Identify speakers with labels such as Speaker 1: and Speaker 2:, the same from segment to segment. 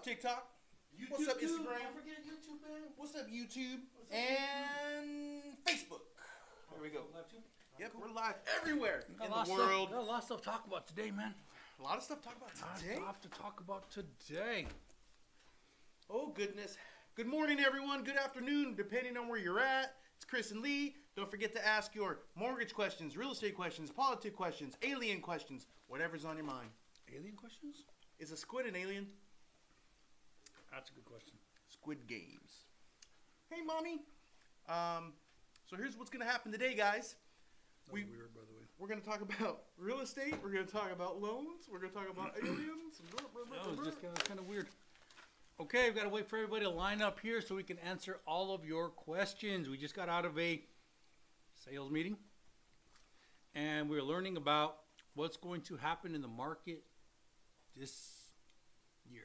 Speaker 1: up, TikTok?
Speaker 2: YouTube,
Speaker 1: What's up, Instagram?
Speaker 2: Don't forget YouTube, man.
Speaker 1: What's up, YouTube?
Speaker 2: What's up,
Speaker 1: and Facebook. There we go.
Speaker 2: Live too?
Speaker 1: Yep, we're live everywhere in
Speaker 2: Got
Speaker 1: the world.
Speaker 2: Got a lot of stuff to talk about today, man.
Speaker 1: A lot of stuff to talk about today.
Speaker 2: A lot to talk about today.
Speaker 1: Oh, goodness. Good morning, everyone. Good afternoon, depending on where you're at. It's Chris and Lee. Don't forget to ask your mortgage questions, real estate questions, politics questions, alien questions, whatever's on your mind.
Speaker 2: Alien questions?
Speaker 1: Is a squid an alien?
Speaker 2: That's a good question.
Speaker 1: Squid Games. Hey, Mommy. So here's what's going to happen today, guys.
Speaker 2: That was weird, by the way.
Speaker 1: We're going to talk about real estate. We're going to talk about loans. We're going to talk about aliens.
Speaker 2: That was just kind of weird. Okay, we've got to wait for everybody to line up here so we can answer all of your questions. We just got out of a sales meeting, and we're learning about what's going to happen in the market this year.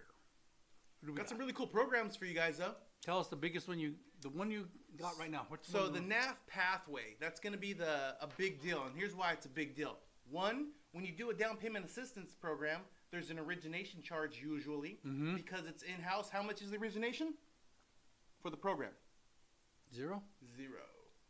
Speaker 2: What do we
Speaker 1: Got some really cool programs for you guys, though.
Speaker 2: Tell us the biggest one the one you got right now. What's
Speaker 1: So the NAF pathway, that's going to be a big deal, and here's why it's a big deal. One, when you do a down payment assistance program, there's an origination charge usually because it's in-house. How much is the origination for the program?
Speaker 2: Zero.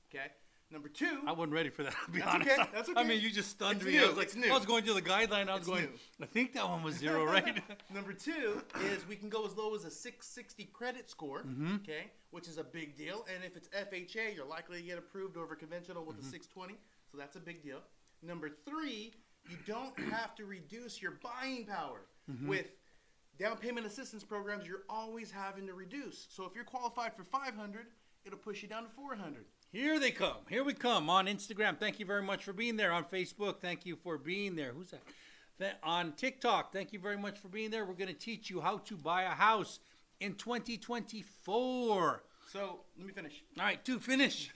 Speaker 1: Okay. Number two.
Speaker 2: I wasn't ready for that. I'll be
Speaker 1: That's
Speaker 2: honest.
Speaker 1: okay. That's okay.
Speaker 2: I mean, you just stunned
Speaker 1: It's
Speaker 2: me.
Speaker 1: new.
Speaker 2: I was like,
Speaker 1: It's new.
Speaker 2: I was going through the guideline. I was going.
Speaker 1: New.
Speaker 2: I think that one was zero, right?
Speaker 1: Number two is we can go as low as a 660 credit score, okay, which is a big deal. And if it's FHA, you're likely to get approved over conventional with a 620, so that's a big deal. Number three, you don't have to reduce your buying power. With down payment assistance programs, you're always having to reduce. So if you're qualified for 500, it'll push you down to 400.
Speaker 2: Here they come. Here we come on Instagram. Thank you very much for being there. On Facebook, thank you for being there. Who's that? On TikTok, thank you very much for being there. We're going to teach you how to buy a house in 2024.
Speaker 1: So let me finish.
Speaker 2: All right, finish.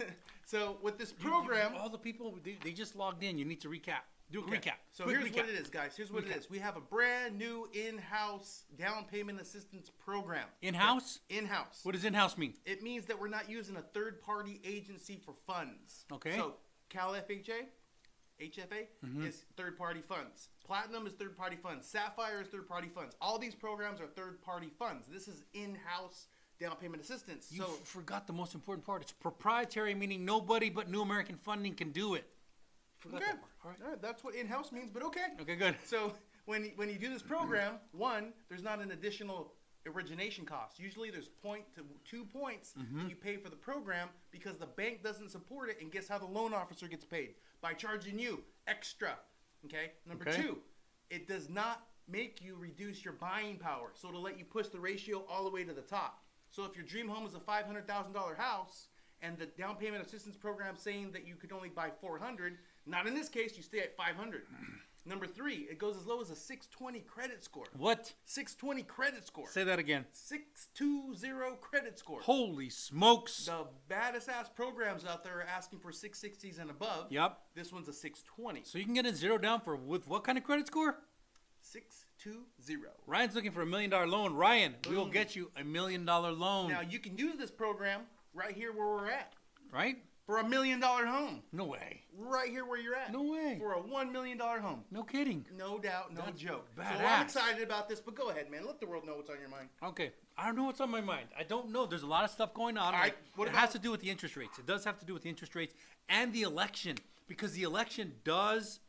Speaker 1: So with this program,
Speaker 2: all the people, they just logged in. You need to recap. Do a recap.
Speaker 1: So
Speaker 2: Quick
Speaker 1: here's
Speaker 2: recap.
Speaker 1: what it is, guys. Here's what it is. We have a brand new in-house down payment assistance program.
Speaker 2: In-house?
Speaker 1: In-house.
Speaker 2: What does in-house mean?
Speaker 1: It means that we're not using a third-party agency for funds.
Speaker 2: Okay.
Speaker 1: So Cal FHA, HFA is third-party funds. Platinum is third-party funds. Sapphire is third-party funds. All these programs are third-party funds. This is in-house down payment assistance.
Speaker 2: You forgot the most important part. It's proprietary, meaning nobody but New American Funding can do it. Forgot that part.
Speaker 1: All right, that's what in-house means, but okay.
Speaker 2: Okay, good.
Speaker 1: So when you do this program, one, there's not an additional origination cost. Usually there's 0.2 points that you pay for the program because the bank doesn't support it, and guess how the loan officer gets paid? By charging you extra. Okay? Number two, it does not make you reduce your buying power. So it'll let you push the ratio all the way to the top. So if your dream home is a $500,000 house and the down payment assistance program saying that you could only buy $400, not in this case, you stay at $500. Number three, it goes as low as a 620 credit score.
Speaker 2: What?
Speaker 1: 620 credit score.
Speaker 2: Say that again.
Speaker 1: 620 credit score.
Speaker 2: Holy smokes.
Speaker 1: The baddest ass programs out there are asking for 660s and above.
Speaker 2: Yep.
Speaker 1: This one's a 620.
Speaker 2: So you can get a zero down with what kind of credit score?
Speaker 1: 620.
Speaker 2: Ryan's looking for $1 million loan. Ryan, we will get you $1 million loan.
Speaker 1: Now you can use this program right here where we're at.
Speaker 2: Right?
Speaker 1: For $1 million home.
Speaker 2: No way.
Speaker 1: Right here where you're at.
Speaker 2: No way.
Speaker 1: For a $1 million home.
Speaker 2: No kidding.
Speaker 1: No doubt, no
Speaker 2: That's
Speaker 1: joke.
Speaker 2: badass.
Speaker 1: So I'm excited about this, but go ahead, man. Let the world know what's on your mind.
Speaker 2: Okay. I don't know what's on my mind. I don't know. There's a lot of stuff going on.
Speaker 1: All right. What
Speaker 2: it has to do with the interest rates. It does have to do with the interest rates and the election, because the election does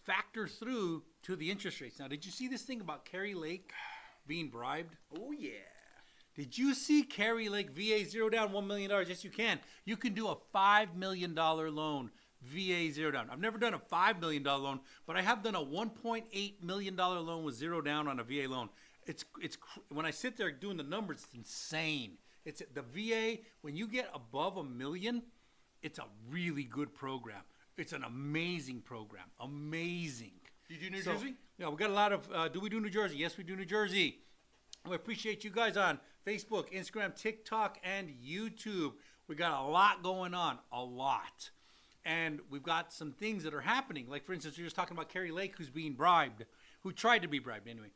Speaker 2: factor through to the interest rates. Now, did you see this thing about Carrie Lake being bribed?
Speaker 1: Oh, yeah.
Speaker 2: Did you see Carrie Lake VA zero down $1 million? Yes, you can. You can do a $5 million loan, VA zero down. I've never done a $5 million loan, but I have done a $1.8 million loan with zero down on a VA loan. It's when I sit there doing the numbers, it's insane. It's the VA, when you get above $1 million, it's a really good program. It's an amazing program. Amazing.
Speaker 1: You do New Jersey?
Speaker 2: Yeah, we got a lot of, do we do New Jersey? Yes, we do New Jersey. We appreciate you guys on Facebook, Instagram, TikTok, and YouTube. We got a lot going on, a lot. And we've got some things that are happening. Like, for instance, we were just talking about Carrie Lake, who's being bribed, who tried to be bribed anyway.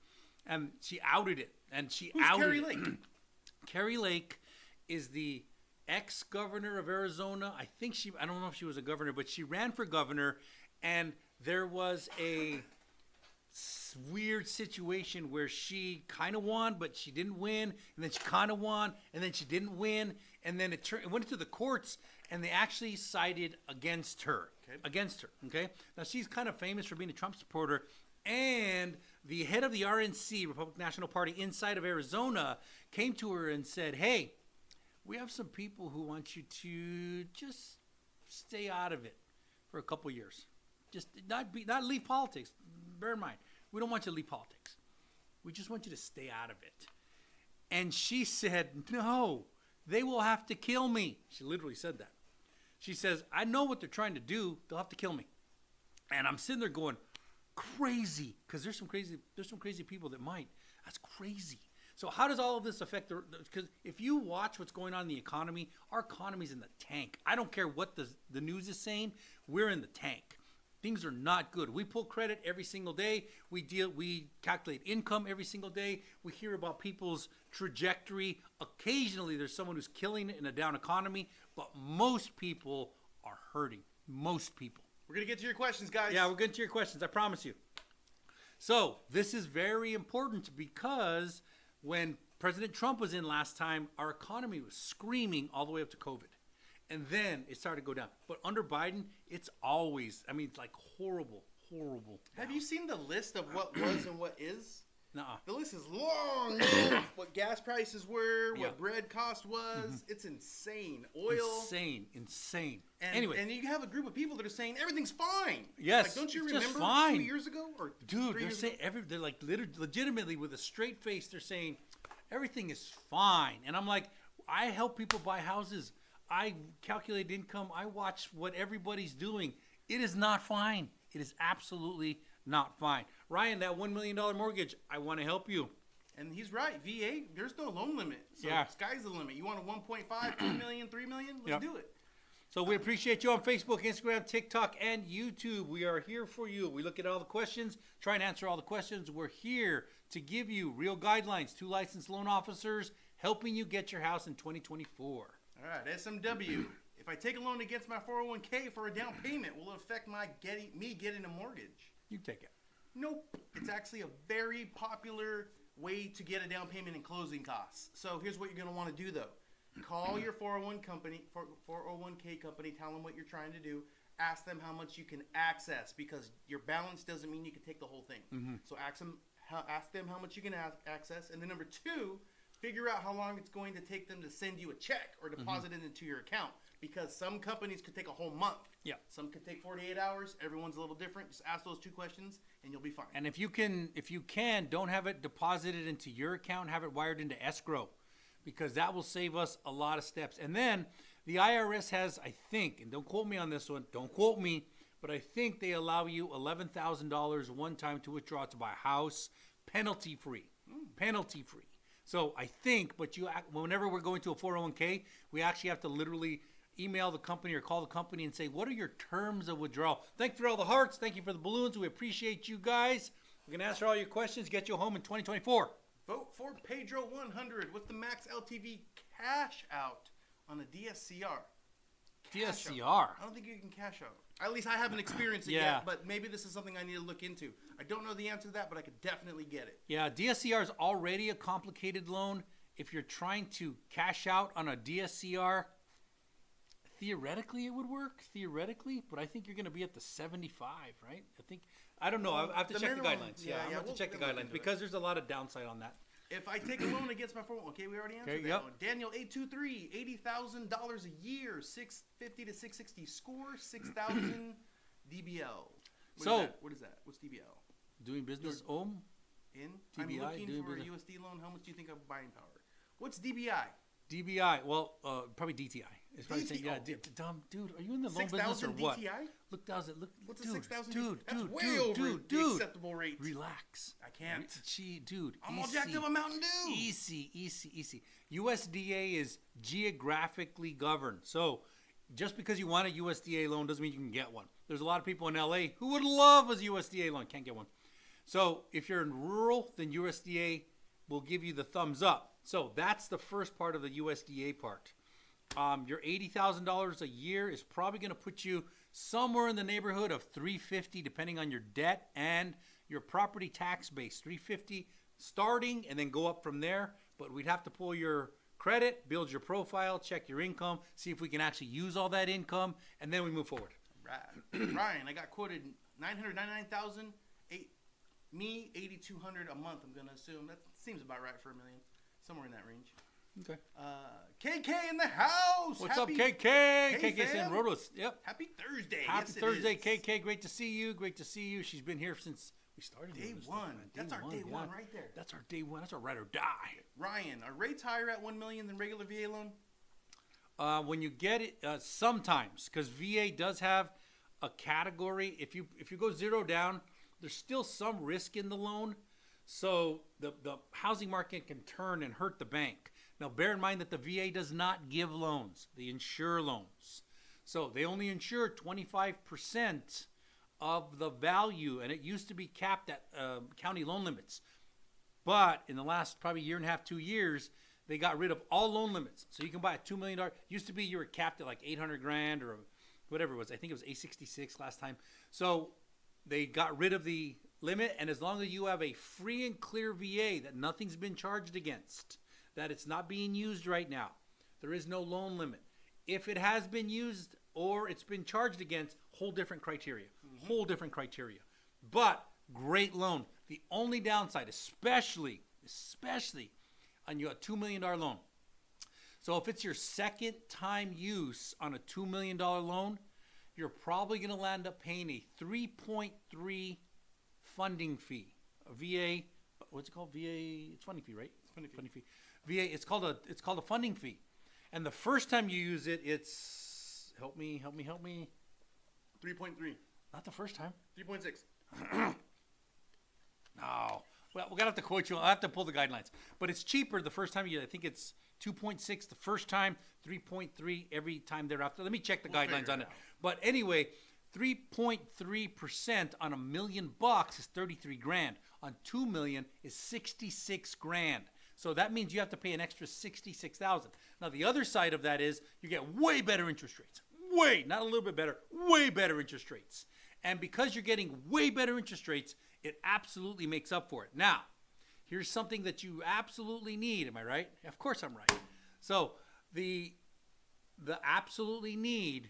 Speaker 2: And she outed it. And she outed
Speaker 1: Carrie
Speaker 2: it.
Speaker 1: Lake?
Speaker 2: Carrie Lake is the ex-governor of Arizona. I don't know if she was a governor, but she ran for governor. And there was a weird situation where she kind of won, but she didn't win, and then she kind of won, and then she didn't win, and then it went to the courts, and they actually sided against her. Okay. Now she's kind of famous for being a Trump supporter, and the head of the RNC, Republican National Party, inside of Arizona, came to her and said, "Hey, we have some people who want you to just stay out of it for a couple years. Just not leave politics. Bear in mind, we don't want you to leave politics. We just want you to stay out of it." And she said, "No, they will have to kill me." She literally said that. She says, "I know what they're trying to do. They'll have to kill me." And I'm sitting there going, crazy, because there's some crazy people that might. That's crazy. So how does all of this affect because if you watch what's going on in the economy, our economy's in the tank. I don't care what the news is saying, we're in the tank. Things are not good. We pull credit every single day. We calculate income every single day. We hear about people's trajectory. Occasionally there's someone who's killing it in a down economy, but most people are hurting. Most people.
Speaker 1: We're going to get to your questions, guys.
Speaker 2: Yeah, we're getting to your questions, I promise you. So this is very important because when President Trump was in last time, our economy was screaming all the way up to COVID. And then it started to go down. But under Biden, it's always, it's like horrible.
Speaker 1: Have you seen the list of what was and what is?
Speaker 2: Nuh-uh.
Speaker 1: The list is long, man. What gas prices were, what bread cost was. Mm-hmm. It's insane. Oil.
Speaker 2: Insane.
Speaker 1: And you have a group of people that are saying everything's fine.
Speaker 2: Yes.
Speaker 1: Like, don't you
Speaker 2: it's
Speaker 1: remember
Speaker 2: just fine.
Speaker 1: 2 years ago or
Speaker 2: Dude,
Speaker 1: 3
Speaker 2: they're
Speaker 1: years
Speaker 2: saying
Speaker 1: ago?
Speaker 2: they're like legitimately with a straight face, they're saying everything is fine. And I'm like, I help people buy houses. I calculate income. I watch what everybody's doing. It is not fine. It is absolutely not fine. Ryan, that $1 million mortgage, I want to help you.
Speaker 1: And he's right. VA, there's no loan limit. So sky's the limit. You want a 1.5, 2 million, 3 million? Let's do it.
Speaker 2: So we appreciate you on Facebook, Instagram, TikTok, and YouTube. We are here for you. We look at all the questions, try and answer all the questions. We're here to give you real guidelines. 2 licensed loan officers helping you get your house in 2024.
Speaker 1: All right, SMW. If I take a loan against my 401k for a down payment, will it affect me getting a mortgage?
Speaker 2: You take it.
Speaker 1: Nope. It's actually a very popular way to get a down payment and closing costs. So here's what you're going to want to do, though. Call your 401k company, tell them what you're trying to do. Ask them how much you can access, because your balance doesn't mean you can take the whole thing. Mm-hmm. So ask them how much you can access. And then number 2, figure out how long it's going to take them to send you a check or deposit it into your account. Because some companies could take a whole month.
Speaker 2: Yeah.
Speaker 1: Some could take 48 hours. Everyone's a little different. Just ask those 2 questions and you'll be fine.
Speaker 2: And if you can, don't have it deposited into your account, have it wired into escrow, because that will save us a lot of steps. And then the IRS has, I think, and don't quote me on this one, don't quote me, but I think they allow you $11,000 one time to withdraw to buy a house, penalty free. Penalty free. So I think, but whenever we're going to a 401k, we actually have to literally email the company or call the company and say, what are your terms of withdrawal? Thank you for all the hearts. Thank you for the balloons. We appreciate you guys. We're going to answer all your questions, get you home in 2024.
Speaker 1: Vote for Pedro 100. What's the max LTV cash out on a DSCR?
Speaker 2: DSCR?
Speaker 1: I don't think you can cash out. At least I haven't experienced it yet, but maybe this is something I need to look into. I don't know the answer to that, but I could definitely get it.
Speaker 2: Yeah, DSCR is already a complicated loan. If you're trying to cash out on a DSCR, theoretically it would work, but I think you're going to be at the 75, right? I don't know. I have to check the guidelines. I have to check the guidelines because there's a lot of downside on that.
Speaker 1: If I take a loan against my 401k, we already answered that one. Daniel 823, $80,000 a year, 650 to 660 score, 6,000 DBL. What is that? What's DBL?
Speaker 2: Doing business
Speaker 1: in
Speaker 2: DBI,
Speaker 1: I'm looking for a USD loan. How much do you think of buying power? What's DBI?
Speaker 2: DBI, well, probably DTI. It's probably saying, dumb dude. Are you in the loan business or what?
Speaker 1: DTI?
Speaker 2: Look.
Speaker 1: What's a
Speaker 2: dude,
Speaker 1: 6,000?
Speaker 2: Dude,
Speaker 1: that's way over the acceptable rate.
Speaker 2: Relax.
Speaker 1: I can't.
Speaker 2: Dude,
Speaker 1: I'm all jacked up on Mountain Dew.
Speaker 2: Easy. USDA is geographically governed. So just because you want a USDA loan doesn't mean you can get one. There's a lot of people in LA who would love a USDA loan, can't get one. So if you're in rural, then USDA will give you the thumbs up. So that's the first part of the USDA part. Your $80,000 a year is probably going to put you somewhere in the neighborhood of $350, depending on your debt and your property tax base, 350 starting, and then go up from there. But we'd have to pull your credit, build your profile, check your income, see if we can actually use all that income, and then we move forward.
Speaker 1: Right. Ryan, I got quoted 999,000. Me 8,200 a month. I'm gonna assume that seems about right for $1 million, somewhere in that range.
Speaker 2: Okay.
Speaker 1: KK in the house.
Speaker 2: What's
Speaker 1: Happy,
Speaker 2: up, KK?
Speaker 1: Hey,
Speaker 2: KK's in
Speaker 1: fam.
Speaker 2: Rotos. Yep.
Speaker 1: Happy Thursday.
Speaker 2: Happy
Speaker 1: Yes, it
Speaker 2: Thursday,
Speaker 1: is.
Speaker 2: KK. Great to see you. Great to see you. She's been here since we started.
Speaker 1: Day
Speaker 2: doing this
Speaker 1: one.
Speaker 2: stuff, man.
Speaker 1: That's our day one right there.
Speaker 2: That's our day one. That's our ride or die.
Speaker 1: Ryan, are rates higher at $1 million than regular VA loan?
Speaker 2: When you get it, sometimes, because VA does have a category. If you go zero down, there's still some risk in the loan. So the housing market can turn and hurt the bank. Now, bear in mind that the VA does not give loans. They insure loans. So they only insure 25% of the value, and it used to be capped at county loan limits. But in the last probably year and a half, 2 years, they got rid of all loan limits. So you can buy a $2 million. Used to be you were capped at like 800 grand or whatever it was. I think it was 866 last time. So they got rid of the limit, and as long as you have a free and clear VA that nothing's been charged against, that it's not being used right now, there is no loan limit. If it has been used or it's been charged against, whole different criteria. Whole different criteria. But great loan. The only downside, especially on a $2 million loan. So if it's your second time use on a $2 million loan, you're probably going to land up paying a 3.3 funding fee. A VA, what's it called? VA, it's funding fee, right? Funding fee. VA, it's called a funding fee. And the first time you use it, it's, help me.
Speaker 1: 3.3.
Speaker 2: Not the first time.
Speaker 1: 3.6.
Speaker 2: No. Well, we're going to have to quote you. I'll have to pull the guidelines. But it's cheaper the first time. I think it's 2.6 the first time, 3.3 every time thereafter. Let me check the guidelines on it. But anyway, 3.3% on $1 million is 33 grand. On 2 million is 66 grand. So that means you have to pay an extra 66,000. Now the other side of that is you get way better interest rates. Not a little bit better, way better interest rates. And because you're getting way better interest rates, it absolutely makes up for it. Now, here's something that you absolutely need. Am I right? Of course I'm right. So the absolutely need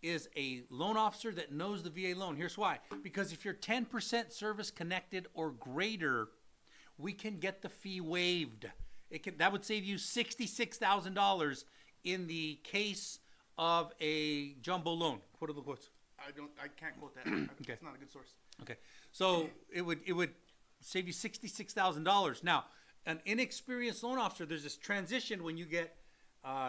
Speaker 2: is a loan officer that knows the VA loan. Here's why. Because if you're 10% service connected or greater, we can get the fee waived. That would save you $66,000 in the case of a jumbo loan. Quote the quotes.
Speaker 1: I can't quote that.
Speaker 2: Okay.
Speaker 1: It's not a good source.
Speaker 2: Okay. So it would save you $66,000. Now, an inexperienced loan officer, there's this transition when you get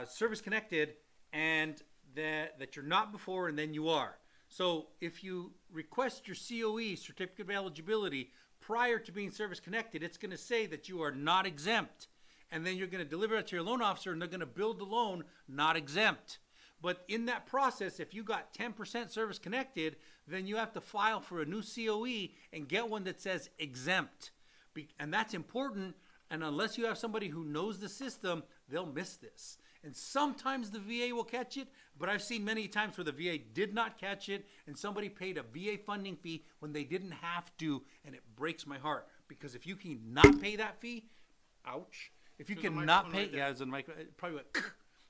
Speaker 2: service connected and that you're not before and then you are. So if you request your COE, certificate of eligibility, prior to being service connected, it's going to say that you are not exempt. And then you're going to deliver it to your loan officer and they're going to build the loan not exempt. But in that process, if you got 10% service connected, then you have to file for a new COE and get one that says exempt. And that's important. And unless you have somebody who knows the system, they'll miss this. And sometimes the VA will catch it, but I've seen many times where the VA did not catch it and somebody paid a VA funding fee when they didn't have to, and it breaks my heart. Because if you cannot pay that fee, ouch. If you cannot pay, yeah, it's a micro, it probably went.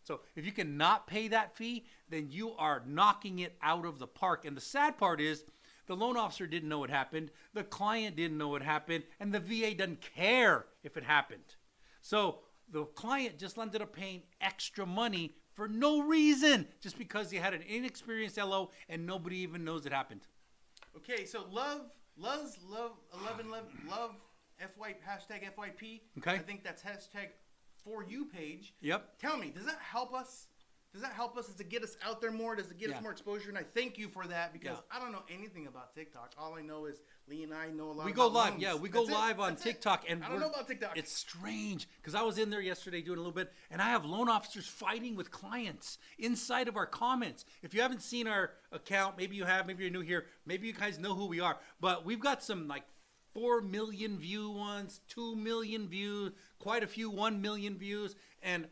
Speaker 2: So if you cannot pay that fee, then you are knocking it out of the park. And the sad part is the loan officer didn't know what happened, the client didn't know what happened, and the VA doesn't care if it happened. So the client just ended up paying extra money for no reason, just because he had an inexperienced LO and nobody even knows it happened.
Speaker 1: Okay, so love FY, hashtag FYP.
Speaker 2: Okay.
Speaker 1: I think that's hashtag For You page.
Speaker 2: Yep.
Speaker 1: Tell me, does that help us? Does that help us? Does it get us out there more? Does it get us more exposure? And I thank you for that because I don't know anything about TikTok. All I know is Lee and I know a lot.
Speaker 2: We go
Speaker 1: about
Speaker 2: live,
Speaker 1: loans.
Speaker 2: yeah. We go live on TikTok, and
Speaker 1: I don't know about TikTok.
Speaker 2: It's strange because I was in there yesterday doing a little bit, and I have loan officers fighting with clients inside of our comments. If you haven't seen our account, maybe you have, maybe you're new here, maybe you guys know who we are, but we've got some like 4 million view ones, 2 million views, quite a few 1 million views, and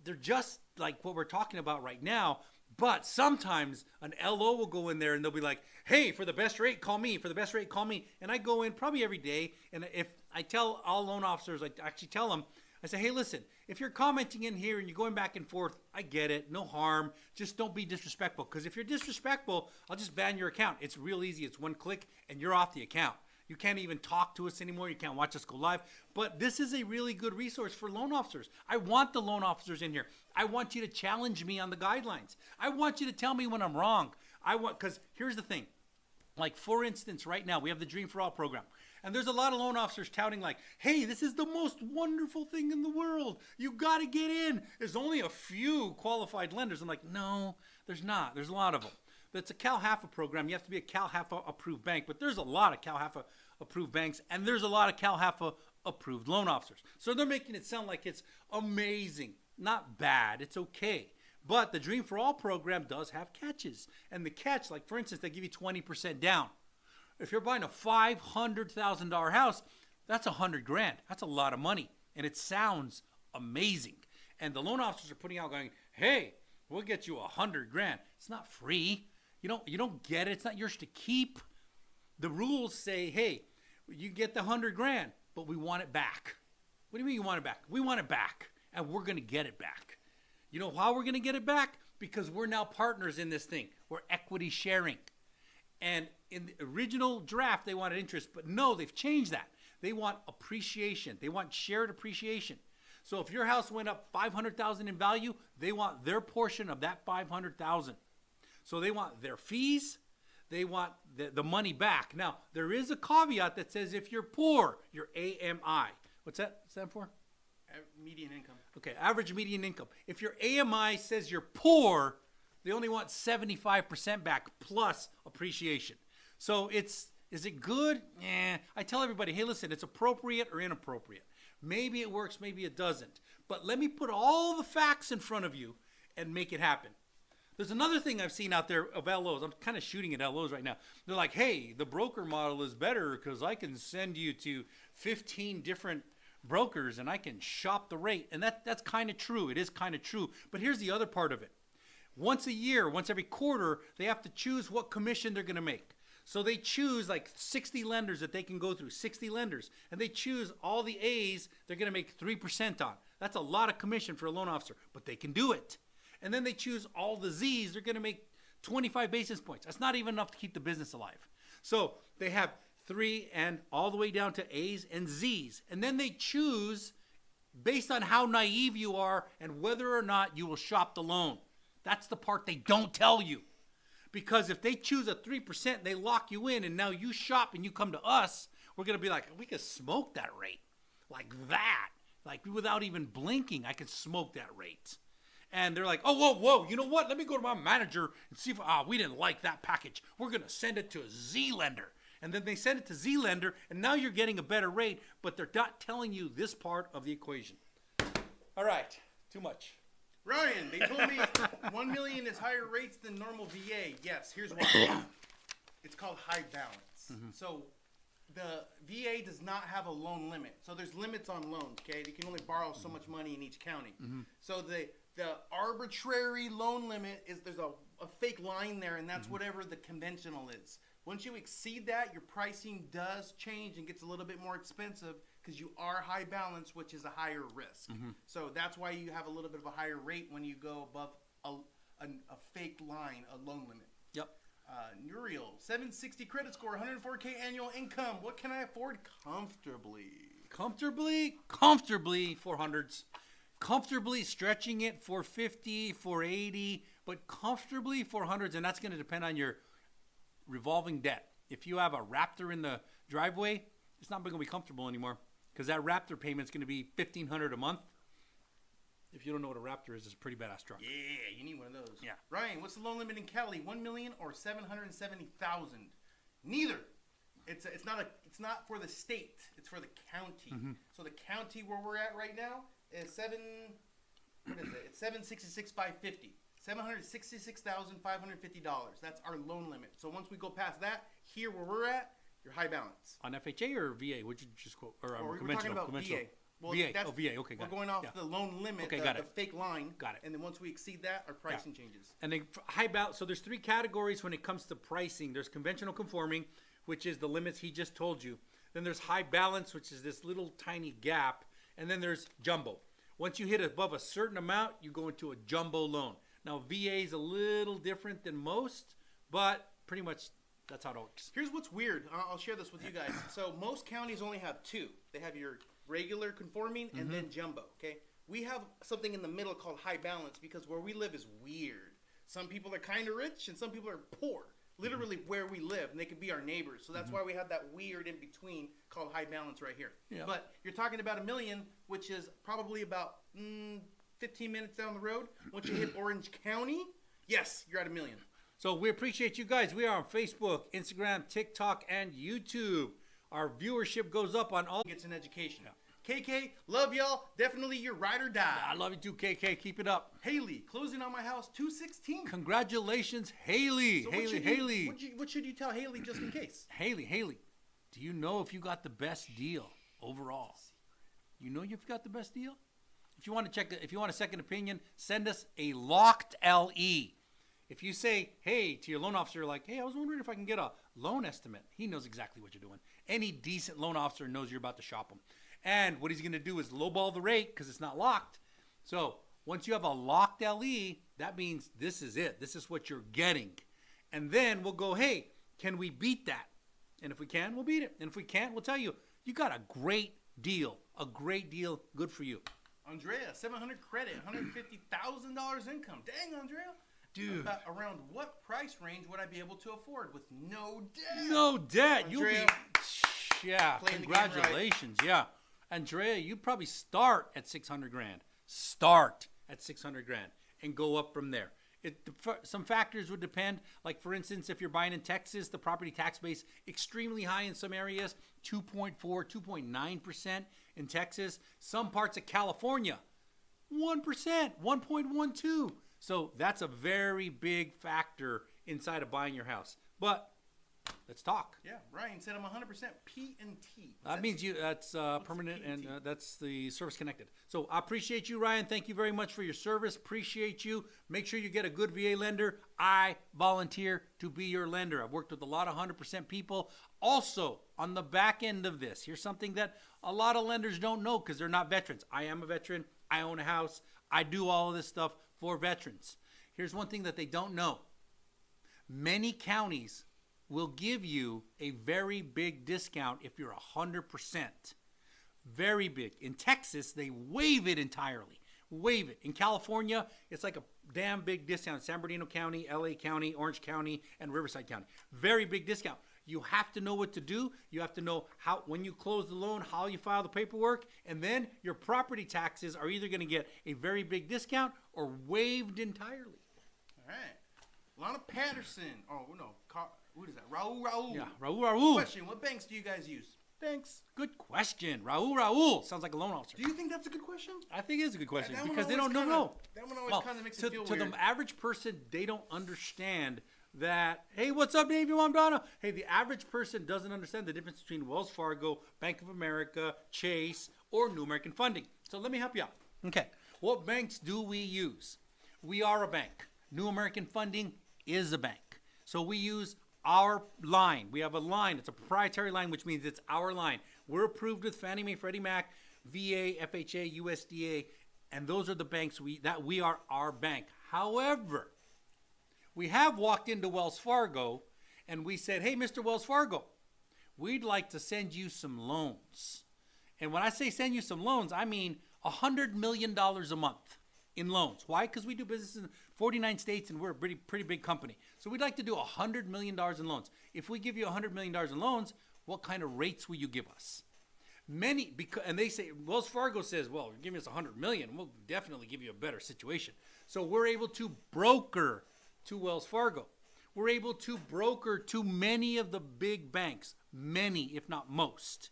Speaker 2: they're just like what we're talking about right now, But sometimes an LO will go in there and they'll be like, hey, for the best rate, call me. For the best rate, call me. And I go in probably every day. And if I tell all loan officers, I actually tell them, I say, hey, listen, if you're commenting in here and you're going back and forth, I get it. No harm. Just don't be disrespectful. Because if you're disrespectful, I'll just ban your account. It's real easy. It's one click and you're off the account. You can't even talk to us anymore. You can't watch us go live. But this is a really good resource for loan officers. I want the loan officers in here. I want you to challenge me on the guidelines. I want you to tell me when I'm wrong. Because here's the thing. Like, for instance, right now, we have the Dream for All program. And there's a lot of loan officers touting like, hey, this is the most wonderful thing in the world. You got to get in. There's only a few qualified lenders. I'm like, no, there's not. There's a lot of them. It's a Cal HAFA program. You have to be a Cal HAFA approved bank. But there's a lot of Cal HAFA approved banks. And there's a lot of Cal HAFA approved loan officers. So they're making it sound like it's amazing. Not bad. It's okay. But the Dream for All program does have catches. And the catch, like for instance, they give you 20% down. If you're buying a $500,000 house, that's $100,000. That's a lot of money. And it sounds amazing. And the loan officers are putting out going, hey, we'll get you $100,000. It's not free. You don't get it. It's not yours to keep. The rules say, hey, you get the $100,000, but we want it back. What do you mean you want it back? We want it back, and we're going to get it back. You know how we're going to get it back? Because we're now partners in this thing. We're equity sharing. And in the original draft, they wanted interest, but no, they've changed that. They want appreciation. They want shared appreciation. So if your house went up $500,000 in value, they want their portion of that $500,000. So they want their fees. They want the money back. Now, there is a caveat that says if you're poor, your AMI. What's that stand for?
Speaker 1: Median income.
Speaker 2: Okay, average median income. If your AMI says you're poor, they only want 75% back plus appreciation. So is it good? I tell everybody, hey, listen, it's appropriate or inappropriate. Maybe it works, maybe it doesn't. But let me put all the facts in front of you and make it happen. There's another thing I've seen out there of LOs. I'm kind of shooting at LOs right now. They're like, hey, the broker model is better because I can send you to 15 different brokers and I can shop the rate. And that's kind of true. It is kind of true. But here's the other part of it. Once a year, once every quarter, they have to choose what commission they're going to make. So they choose like 60 lenders that they can go through, 60 lenders. And they choose all the A's they're going to make 3% on. That's a lot of commission for a loan officer, but they can do it. And then they choose all the Z's they're going to make 25 basis points. That's not even enough to keep the business alive. So they have 3 and all the way down to A's and Z's. And then they choose based on how naive you are and whether or not you will shop the loan. That's the part they don't tell you. Because if they choose a 3%, they lock you in, and now you shop and you come to us, we're going to be like, we could smoke that rate. Like that. Like without even blinking, I could smoke that rate. And they're like, oh, whoa, you know what? Let me go to my manager and see if, we didn't like that package. We're going to send it to a Z lender. And then they send it to Z lender, and now you're getting a better rate, but they're not telling you this part of the equation. All right, too much.
Speaker 1: Ryan, they told me 1 million is higher rates than normal VA. Yes, here's why. It's called high balance. Mm-hmm. So the VA does not have a loan limit. So there's limits on loans, okay? You can only borrow so much money in each county. Mm-hmm. So the arbitrary loan limit is there's a fake line there, and that's whatever the conventional is. Once you exceed that, your pricing does change and gets a little bit more expensive because you are high balance, which is a higher risk. Mm-hmm. So that's why you have a little bit of a higher rate when you go above a fake line, a loan limit.
Speaker 2: Yep.
Speaker 1: Nuriel, 760 credit score, 104K annual income. What can I afford comfortably?
Speaker 2: Comfortably 400s. Comfortably stretching it 450, 480, but comfortably 400s, and that's going to depend on your revolving debt. If you have a Raptor in the driveway, it's not going to be comfortable anymore because that Raptor payment is going to be $1,500 a month. If you don't know what a Raptor is, it's a pretty badass truck.
Speaker 1: Yeah, you need one of those.
Speaker 2: Yeah.
Speaker 1: Ryan, what's the loan limit in Cali? 1 million or 770,000? Neither. It's not for the state. It's for the county. Mm-hmm. So the county where we're at right now is It's 766,550. $766,550. That's our loan limit. So once we go past that, here where we're at, you're high balance.
Speaker 2: On FHA or VA? Would you just quote? Or
Speaker 1: we're talking about VA. Well,
Speaker 2: VA.
Speaker 1: that's,
Speaker 2: Oh, VA. Okay, got
Speaker 1: we're
Speaker 2: it.
Speaker 1: going off
Speaker 2: Yeah.
Speaker 1: the loan limit,
Speaker 2: Okay,
Speaker 1: the,
Speaker 2: got
Speaker 1: the
Speaker 2: it.
Speaker 1: fake line.
Speaker 2: Got it.
Speaker 1: And then once we exceed that, our pricing changes.
Speaker 2: And they high balance. So there's 3 categories when it comes to pricing. There's conventional conforming, which is the limits he just told you. Then there's high balance, which is this little tiny gap. And then there's jumbo. Once you hit above a certain amount, you go into a jumbo loan. Now, VA is a little different than most, but pretty much that's how it works.
Speaker 1: Here's what's weird. I'll share this with you guys. So most counties only have 2. They have your regular conforming and then jumbo, okay? We have something in the middle called high balance because where we live is weird. Some people are kind of rich and some people are poor. Literally where we live, and they could be our neighbors. So that's why we have that weird in between called high balance right here.
Speaker 2: Yeah.
Speaker 1: But you're talking about $1 million, which is probably about 15 minutes down the road. Once you hit Orange County, yes, you're at $1 million.
Speaker 2: So we appreciate you guys. We are on Facebook, Instagram, TikTok, and YouTube. Our viewership goes up on all.
Speaker 1: Gets an education. KK, love y'all. Definitely your ride or die.
Speaker 2: I love you too, KK. Keep it up.
Speaker 1: Haley, closing on my house, 216.
Speaker 2: Congratulations, Haley.
Speaker 1: So
Speaker 2: Haley.
Speaker 1: What should you tell Haley just in case?
Speaker 2: Haley. Do you know if you got the best deal overall? You know you've got the best deal? If you want to check, if you want a second opinion, send us a locked LE. If you say, hey, to your loan officer, like, hey, I was wondering if I can get a loan estimate. He knows exactly what you're doing. Any decent loan officer knows you're about to shop him. And what he's going to do is lowball the rate because it's not locked. So once you have a locked LE, that means this is it. This is what you're getting. And then we'll go, hey, can we beat that? And if we can, we'll beat it. And if we can't, we'll tell you, you got a great deal. A great deal. Good for you.
Speaker 1: Andrea, 700 credit, $150,000 income. Dang, Andrea.
Speaker 2: Dude.
Speaker 1: About around what price range would I be able to afford with no debt?
Speaker 2: No debt.
Speaker 1: Andrea,
Speaker 2: yeah,
Speaker 1: playing the game right.
Speaker 2: congratulations. Yeah. Andrea, you'd probably start at 600 grand. Start at 600 grand and go up from there. Some factors would depend. Like, for instance, if you're buying in Texas, the property tax base extremely high in some areas, 2.4, 2.9% in Texas. Some parts of California, 1%, 1.12. So that's a very big factor inside of buying your house. But let's talk.
Speaker 1: Yeah, Ryan said I'm 100% P&T.
Speaker 2: That means that's permanent, and that's the service connected. So I appreciate you, Ryan. Thank you very much for your service. Appreciate you. Make sure you get a good VA lender. I volunteer to be your lender. I've worked with a lot of 100% people. Also, on the back end of this, here's something that a lot of lenders don't know because they're not veterans. I am a veteran. I own a house. I do all of this stuff for veterans. Here's one thing that they don't know. Many counties will give you a very big discount if you're 100%. Very big. In Texas, they waive it entirely. Waive it. In California, it's like a damn big discount. San Bernardino County, LA County, Orange County, and Riverside County. Very big discount. You have to know what to do. You have to know how, when you close the loan, how you file the paperwork, and then your property taxes are either going to get a very big discount or waived entirely.
Speaker 1: All right. Lana Patterson. Oh, no. What is that? Raul.
Speaker 2: Yeah, Raul.
Speaker 1: Question, what banks do you guys use?
Speaker 2: Thanks. Good question. Raul. Sounds like a loan officer.
Speaker 1: Do you think that's a good question?
Speaker 2: I think it is a good question
Speaker 1: That
Speaker 2: because they
Speaker 1: one
Speaker 2: don't know.
Speaker 1: That one always kind of makes it feel
Speaker 2: to
Speaker 1: weird.
Speaker 2: the average person, they don't understand that, hey, what's up, Dave? You want Donna? Hey, the average person doesn't understand the difference between Wells Fargo, Bank of America, Chase, or New American Funding. So let me help you out. Okay. What banks do we use? We are a bank. New American Funding is a bank. So we use our line. We have a line. It's a proprietary line, which means it's our line. We're approved with Fannie Mae, Freddie Mac, VA, FHA, USDA, and those are the banks that we are our bank. However, we have walked into Wells Fargo and we said, hey, Mr. Wells Fargo, we'd like to send you some loans. And when I say send you some loans, I mean $100 million a month in loans. Why? Because we do business in 49 states and we're a pretty big company. So we'd like to do $100 million in loans. If we give you $100 million in loans, what kind of rates will you give us? And they say, Wells Fargo says, well, you're giving us $100 million, we'll definitely give you a better situation. So we're able to broker to Wells Fargo. We're able to broker to many of the big banks, many, if not most.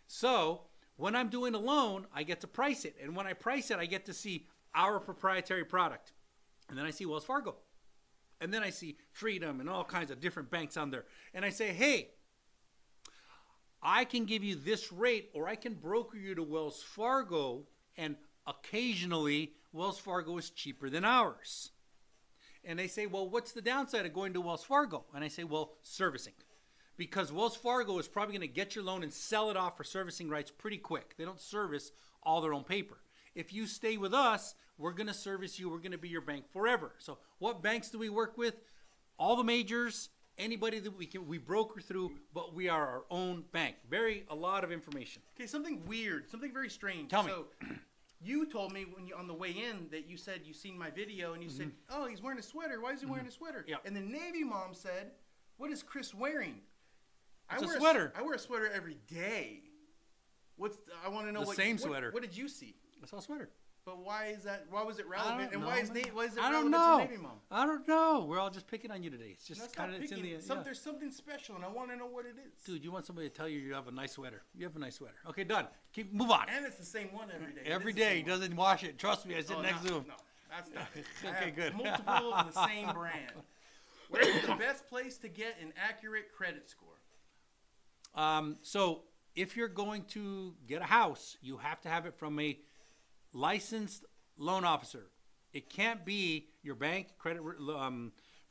Speaker 2: So when I'm doing a loan, I get to price it. And when I price it, I get to see our proprietary product. And then I see Wells Fargo. And then I see Freedom and all kinds of different banks on there. And I say, hey, I can give you this rate, or I can broker you to Wells Fargo, and occasionally Wells Fargo is cheaper than ours. And they say, well, what's the downside of going to Wells Fargo? And I say, well, servicing. Because Wells Fargo is probably going to get your loan and sell it off for servicing rights pretty quick. They don't service all their own paper. If you stay with us, we're going to service you. We're going to be your bank forever. So what banks do we work with? All the majors, anybody that we broker through, but we are our own bank. A lot of information.
Speaker 1: Okay, something weird, something very strange.
Speaker 2: Tell me.
Speaker 1: So, you told me when you on the way in that you said you seen my video and you said, "Oh, he's wearing a sweater. Why is he wearing a sweater?"
Speaker 2: Yeah.
Speaker 1: And the Navy mom said, "What is Chris wearing?"
Speaker 2: It's a sweater.
Speaker 1: I wear a sweater every day. I want to know
Speaker 2: The same sweater.
Speaker 1: What did you see?
Speaker 2: I saw a sweater.
Speaker 1: But why is that? Why was it relevant? And
Speaker 2: know,
Speaker 1: why is
Speaker 2: man.
Speaker 1: it
Speaker 2: I don't
Speaker 1: relevant
Speaker 2: know.
Speaker 1: to Navy mom?
Speaker 2: I don't know. We're all just picking on you today. It's just
Speaker 1: That's
Speaker 2: kind
Speaker 1: not
Speaker 2: of it's in
Speaker 1: picking.
Speaker 2: the yeah.
Speaker 1: There's something special, and I want to know what it is.
Speaker 2: Dude, you want somebody to tell you have a nice sweater. You have a nice sweater. Okay, done. Move on.
Speaker 1: And it's the same one every day.
Speaker 2: Every
Speaker 1: It is the
Speaker 2: day. He
Speaker 1: same one.
Speaker 2: doesn't wash it. Trust me, I sit next to him.
Speaker 1: No, that's not it. I
Speaker 2: Okay,
Speaker 1: have
Speaker 2: good.
Speaker 1: Multiple of the same brand. Where's the best place to get an accurate credit score?
Speaker 2: So if you're going to get a house, you have to have it from a licensed loan officer. It can't be your bank,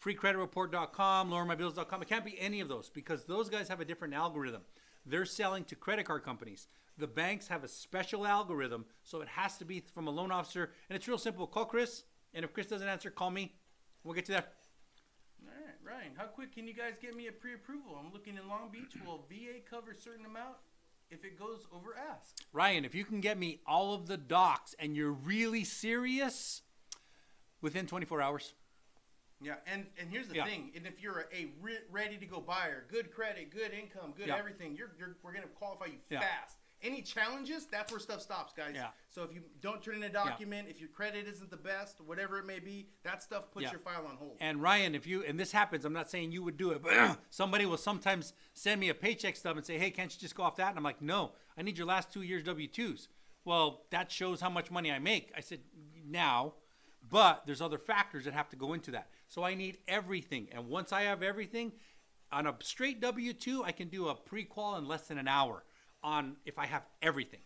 Speaker 2: freecreditreport.com, lowermybills.com. It can't be any of those because those guys have a different algorithm. They're selling to credit card companies. The banks have a special algorithm, so it has to be from a loan officer. And it's real simple. Call Chris, and if Chris doesn't answer, call me. We'll get you there.
Speaker 1: All right, Ryan, how quick can you guys get me a pre-approval? I'm looking in Long Beach. Will VA cover a certain amount if it goes over ask?
Speaker 2: Ryan, if you can get me all of the docs and you're really serious, within 24 hours.
Speaker 1: Yeah, and here's the
Speaker 2: Yeah.
Speaker 1: thing. And if you're a ready-to-go buyer, good credit, good income, good
Speaker 2: Yeah.
Speaker 1: everything, we're going to qualify you
Speaker 2: Yeah.
Speaker 1: fast. Any challenges, that's where stuff stops, guys.
Speaker 2: Yeah.
Speaker 1: So if you don't turn in a document, if your credit isn't the best, whatever it may be, that stuff puts
Speaker 2: Yeah.
Speaker 1: your file on hold.
Speaker 2: And Ryan, and this happens, I'm not saying you would do it, but somebody will sometimes send me a paycheck stub and say, hey, can't you just go off that? And I'm like, no, I need your last 2 years W-2s. Well, that shows how much money I make. I said, now, but there's other factors that have to go into that. So I need everything. And once I have everything, on a straight W-2, I can do a pre-qual in less than an hour if I have everything.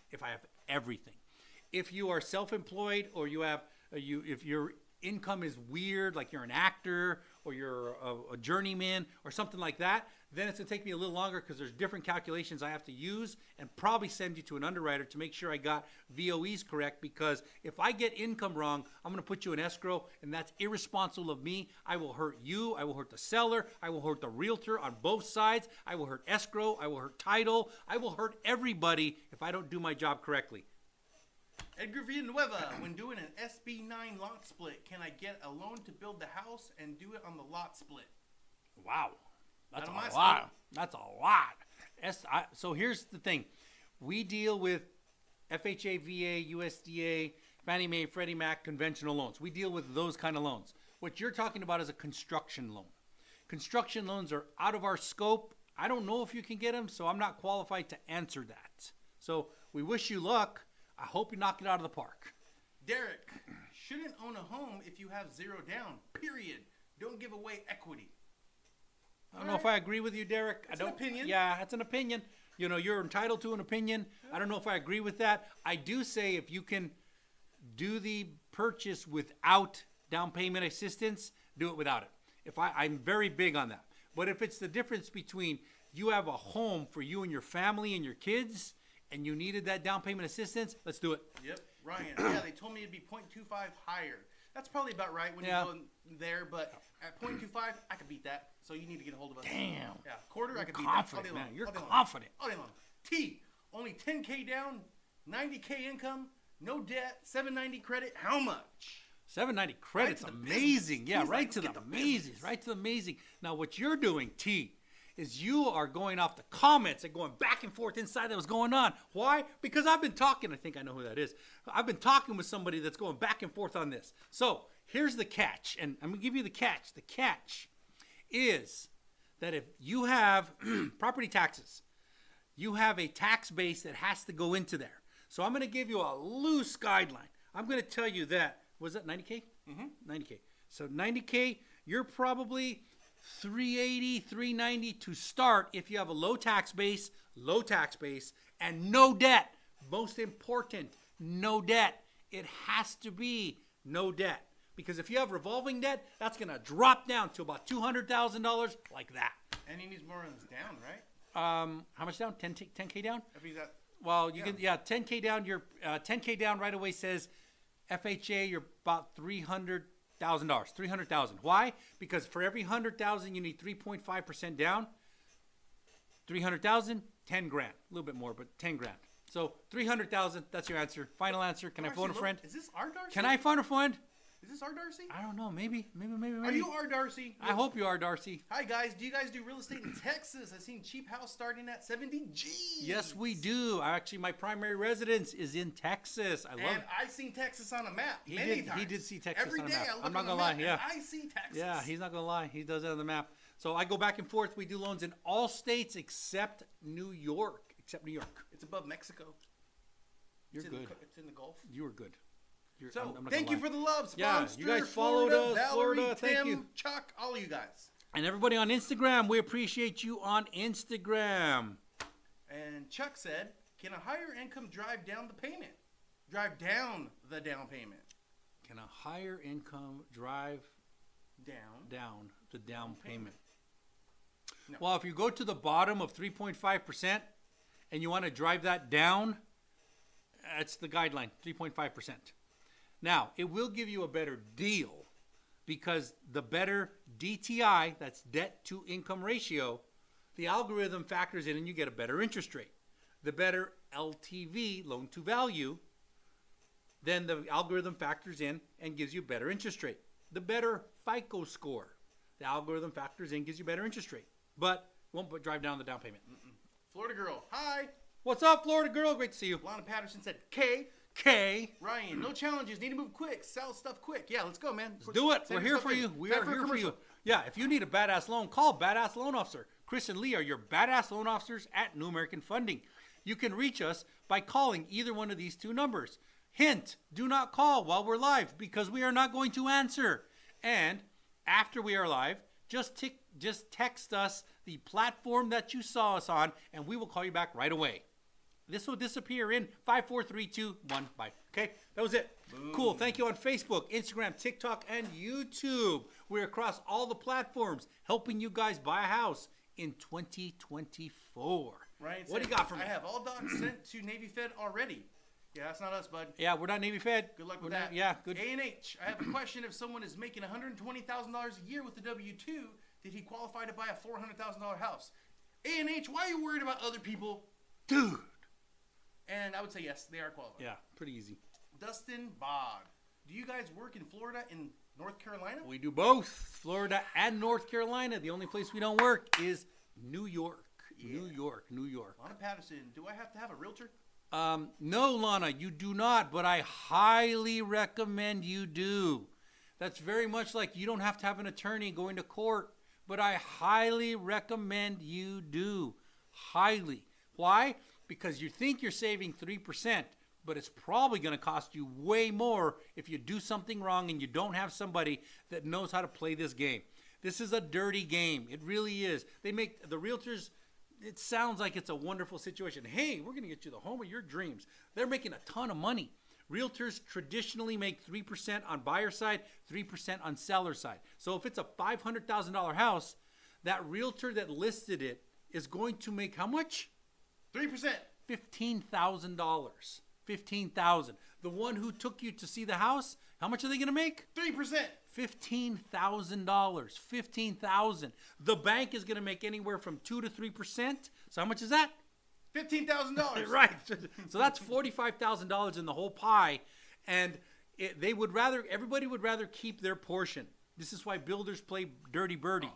Speaker 2: If you are self-employed or if your income is weird, like you're an actor or you're a journeyman or something like that, then it's going to take me a little longer because there's different calculations I have to use and probably send you to an underwriter to make sure I got VOEs correct, because if I get income wrong, I'm going to put you in escrow, and that's irresponsible of me. I will hurt you. I will hurt the seller. I will hurt the realtor on both sides. I will hurt escrow. I will hurt title. I will hurt everybody if I don't do my job correctly.
Speaker 1: Edgar Villanueva, when doing an SB9 lot split, can I get a loan to build the house and do it on the lot split?
Speaker 2: Wow. That's
Speaker 1: Out of my
Speaker 2: a lot.
Speaker 1: scope.
Speaker 2: That's a lot. So here's the thing. We deal with FHA, VA, USDA, Fannie Mae, Freddie Mac, conventional loans. We deal with those kind of loans. What you're talking about is a construction loan. Construction loans are out of our scope. I don't know if you can get them, so I'm not qualified to answer that. So we wish you luck. I hope you knock it out of the park.
Speaker 1: Derek, shouldn't own a home if you have zero down, period. Don't give away equity.
Speaker 2: I don't know if I agree with you, Derek.
Speaker 1: It's an opinion.
Speaker 2: Yeah, it's an opinion. You know, you're entitled to an opinion. I don't know if I agree with that. I do say if you can do the purchase without down payment assistance, do it without it. I'm very big on that. But if it's the difference between you have a home for you and your family and your kids, and you needed that down payment assistance, let's do it.
Speaker 1: Yep, Ryan. Yeah, they told me it'd be 0.25 higher. That's probably about right when you go in there, but at 0.25, I could beat that. So you need to get a hold of us.
Speaker 2: Damn.
Speaker 1: Yeah, quarter, I could beat
Speaker 2: Confident,
Speaker 1: that. All day
Speaker 2: man.
Speaker 1: long.
Speaker 2: You're
Speaker 1: all day long.
Speaker 2: confident.
Speaker 1: All day long. T, only 10K down, 90K income, no debt, 790 credit. How much?
Speaker 2: 790 credits,
Speaker 1: Right to the
Speaker 2: amazing.
Speaker 1: business.
Speaker 2: Yeah,
Speaker 1: He's
Speaker 2: right
Speaker 1: like,
Speaker 2: to the
Speaker 1: "Look at the
Speaker 2: amazing.
Speaker 1: business."
Speaker 2: Right to the amazing. Now, what you're doing, T, is you are going off the comments and going back and forth inside that was going on. Why? Because I've been talking. I think I know who that is. I've been talking with somebody that's going back and forth on this. So here's the catch, and I'm going to give you the catch. The catch is that if you have property taxes, you have a tax base that has to go into there. So I'm going to give you a loose guideline. I'm going to tell you that, was that 90K? Mm-hmm. 90K. So 90K, you're probably 380, 390 to start if you have a low tax base, low tax base, and no debt. Most important, no debt. It has to be no debt. Because if you have revolving debt, that's going to drop down to about $200,000 like that.
Speaker 1: And he needs more on his down, right?
Speaker 2: How much down? 10K down?
Speaker 1: If he's at,
Speaker 2: Well, you can, 10K down. Your 10K down right away says FHA. You're about $300,000. $300,000. Why? Because for every 100,000, you need 3.5% down. 300,000, 10 grand. A little bit more, but 10 grand. So 300,000. That's your answer. Final answer. Can
Speaker 1: Darcy,
Speaker 2: I phone a friend?
Speaker 1: Is this our Darcy?
Speaker 2: Can I phone a friend?
Speaker 1: Is this our Darcy?
Speaker 2: I don't know. Maybe.
Speaker 1: Are you our Darcy?
Speaker 2: I hope you are, Darcy.
Speaker 1: Hi guys. Do you guys do real estate in Texas? I've seen cheap house starting at 70 G's.
Speaker 2: Yes, we do. Actually, my primary residence is in Texas. I love
Speaker 1: And
Speaker 2: it.
Speaker 1: I've seen Texas on a map
Speaker 2: He
Speaker 1: many times.
Speaker 2: did see Texas
Speaker 1: Every
Speaker 2: on a
Speaker 1: day
Speaker 2: map.
Speaker 1: I look
Speaker 2: I'm not
Speaker 1: on the
Speaker 2: gonna lie,
Speaker 1: map
Speaker 2: yeah.
Speaker 1: and I see Texas.
Speaker 2: Yeah, he's not going to lie. He does it on the map. So I go back and forth. We do loans in all states except New York. Except New York.
Speaker 1: It's above Mexico.
Speaker 2: You're good.
Speaker 1: It's in the Gulf.
Speaker 2: You were good.
Speaker 1: So,
Speaker 2: I'm not
Speaker 1: thank
Speaker 2: gonna
Speaker 1: you
Speaker 2: lie.
Speaker 1: for the love.
Speaker 2: Yeah,
Speaker 1: Sponsor,
Speaker 2: you guys followed us,
Speaker 1: Valerie,
Speaker 2: Florida, thank
Speaker 1: Tim,
Speaker 2: you.
Speaker 1: Chuck, all of you guys.
Speaker 2: And everybody on Instagram, we appreciate you on Instagram.
Speaker 1: And Chuck said, can a higher income drive down the payment? Drive down the down payment.
Speaker 2: Can a higher income drive
Speaker 1: Down.
Speaker 2: the down payment?
Speaker 1: No.
Speaker 2: Well, if you go to the bottom of 3.5% and you want to drive that down, that's the guideline, 3.5%. Now, it will give you a better deal because the better DTI, that's debt to income ratio, the algorithm factors in and you get a better interest rate. The better LTV, loan to value, then the algorithm factors in and gives you a better interest rate. The better FICO score, the algorithm factors in, gives you better interest rate, but won't drive down the down payment.
Speaker 1: Florida girl, hi.
Speaker 2: What's up, Florida girl? Great to see you.
Speaker 1: Lana Patterson said, K. Ryan, no challenges. Need to move quick. Sell stuff quick. Yeah, let's go, man.
Speaker 2: Do it.
Speaker 1: Send
Speaker 2: We're
Speaker 1: your
Speaker 2: here
Speaker 1: stuff
Speaker 2: for
Speaker 1: in.
Speaker 2: you. We
Speaker 1: Time
Speaker 2: are
Speaker 1: for a
Speaker 2: here for
Speaker 1: commercial.
Speaker 2: you. Yeah, if you need a badass loan, call Badass Loan Officer. Chris and Lee are your badass loan officers at New American Funding. You can reach us by calling either one of these two numbers. Hint, do not call while we're live because we are not going to answer. And after we are live, just text us the platform that you saw us on and we will call you back right away. This will disappear in 5, 4, 3, 2, 1. Bye. Okay, that was it.
Speaker 1: Boom.
Speaker 2: Cool. Thank you on Facebook, Instagram, TikTok, and YouTube. We're across all the platforms helping you guys buy a house in 2024.
Speaker 1: Ryan
Speaker 2: What do
Speaker 1: said,
Speaker 2: you got for me?
Speaker 1: I have all docs sent to Navy Fed already. Yeah, that's not us, bud.
Speaker 2: Yeah, we're not Navy Fed.
Speaker 1: Good luck with
Speaker 2: We're
Speaker 1: that.
Speaker 2: not- yeah, good.
Speaker 1: A&H, I have a question. If someone is making $120,000 a year with the W-2, did he qualify to buy a $400,000 house? A&H, why are you worried about other people?
Speaker 2: Dude.
Speaker 1: And I would say yes, they are qualified.
Speaker 2: Yeah, pretty easy.
Speaker 1: Dustin Bog, do you guys work in Florida and North Carolina?
Speaker 2: We do both, Florida and North Carolina. The only place we don't work is New York.
Speaker 1: Yeah.
Speaker 2: New York.
Speaker 1: Lana Patterson, do I have to have a realtor?
Speaker 2: No, Lana, you do not, but I highly recommend you do. That's very much like you don't have to have an attorney going to court, but I highly recommend you do. Highly. Why? Because you think you're saving 3%, but it's probably going to cost you way more if you do something wrong and you don't have somebody that knows how to play this game. This is a dirty game. It really is. They make the realtors, it sounds like it's a wonderful situation. Hey, we're going to get you the home of your dreams. They're making a ton of money. Realtors traditionally make 3% on buyer side, 3% on seller side. So if it's a $500,000 house, that realtor that listed it is going to make how much?
Speaker 1: 3%.
Speaker 2: $15,000. $15,000. The one who took you to see the house, how much are they going to make?
Speaker 1: 3%.
Speaker 2: $15,000. $15,000. The bank is going to make anywhere from 2 to 3%. So how much is that?
Speaker 1: $15,000.
Speaker 2: Right. So that's $45,000 in the whole pie, and everybody would rather keep their portion. This is why builders play dirty birdie.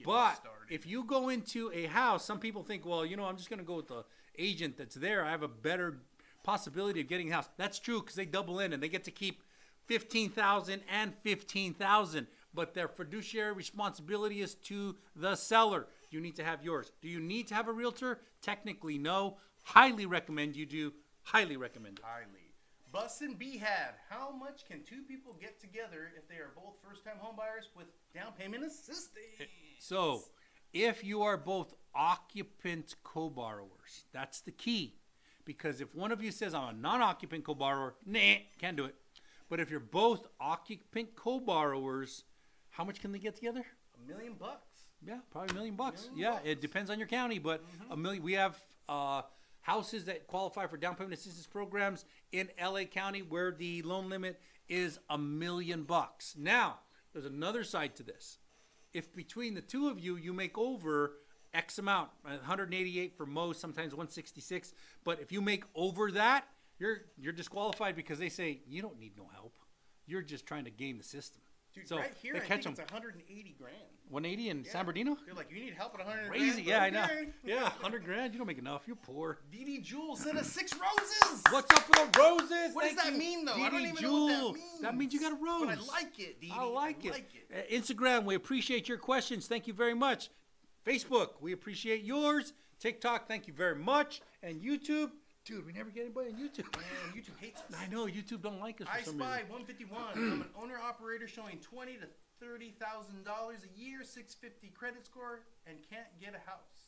Speaker 2: But if you go into a house, some people think, well, I'm just going to go with the agent that's there. I have a better possibility of getting a house. That's true because they double in and they get to keep $15,000 and $15,000. But their fiduciary responsibility is to the seller. You need to have yours. Do you need to have a realtor? Technically, no. Highly recommend you do. Highly recommend it.
Speaker 1: Highly. Bus and Behad, how much can two people get together if they are both first-time home buyers with down payment assistance?
Speaker 2: So, if you are both occupant co-borrowers. That's the key. Because if one of you says, I'm a non-occupant co-borrower, nah, can't do it. But if you're both occupant co-borrowers, how much can they get together?
Speaker 1: $1 million.
Speaker 2: Yeah, probably $1 million.
Speaker 1: $1 million.
Speaker 2: Yeah, it depends on your county, but $1 million. We have houses that qualify for down payment assistance programs in LA County where the loan limit is $1 million. Now, there's another side to this. If between the two of you, you make over X amount, 188 for most, sometimes 166, but if you make over that, you're disqualified because they say you don't need no help. You're just trying to game the system.
Speaker 1: Dude,
Speaker 2: so
Speaker 1: right here,
Speaker 2: they
Speaker 1: I
Speaker 2: catch
Speaker 1: think
Speaker 2: them.
Speaker 1: it's 180 grand.
Speaker 2: 180 in
Speaker 1: Yeah.
Speaker 2: San Bernardino?
Speaker 1: They're like, you need help at 100
Speaker 2: Crazy,
Speaker 1: grand?
Speaker 2: yeah, I know.
Speaker 1: Okay.
Speaker 2: Yeah, 100 grand, you don't make enough. You're poor.
Speaker 1: DD Jewel sent us 6 roses.
Speaker 2: What's up with the roses?
Speaker 1: What does
Speaker 2: Thank
Speaker 1: that
Speaker 2: you,
Speaker 1: mean, though?
Speaker 2: DD
Speaker 1: I don't even
Speaker 2: Jewel.
Speaker 1: know what that means.
Speaker 2: That means you got a rose.
Speaker 1: But I like it, DD.
Speaker 2: I like it. Instagram, we appreciate your questions. Thank you very much. Facebook, we appreciate yours. TikTok, thank you very much. And YouTube, dude, we never get anybody on YouTube.
Speaker 1: Man, YouTube hates us.
Speaker 2: I know YouTube don't like us for
Speaker 1: I
Speaker 2: some
Speaker 1: Spy
Speaker 2: reason.
Speaker 1: 151. I'm an owner operator showing $20,000 to $30,000 a year, 650 credit score, and can't get a house.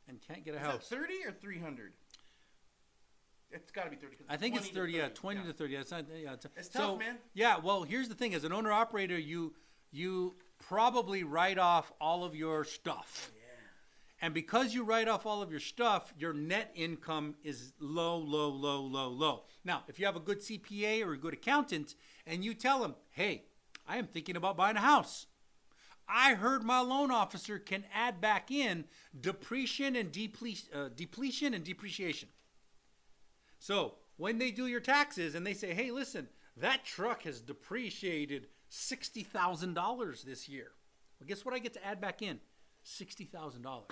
Speaker 2: And can't get a
Speaker 1: Is
Speaker 2: house.
Speaker 1: that 30 or 300? It's got to be 30. 'cause
Speaker 2: I think it's 30, yeah, 20
Speaker 1: yeah.
Speaker 2: to 30. It's not, yeah,
Speaker 1: It's
Speaker 2: so,
Speaker 1: tough, man.
Speaker 2: Yeah, well, here's the thing. As an owner operator, you probably write off all of your stuff.
Speaker 1: Yeah.
Speaker 2: And because you write off all of your stuff, your net income is low, low, low, low, low. Now, if you have a good CPA or a good accountant and you tell them, hey, I am thinking about buying a house. I heard my loan officer can add back in depletion and depreciation. So when they do your taxes and they say, hey, listen, that truck has depreciated $60,000 this year. Well, guess what I get to add back in? $60,000.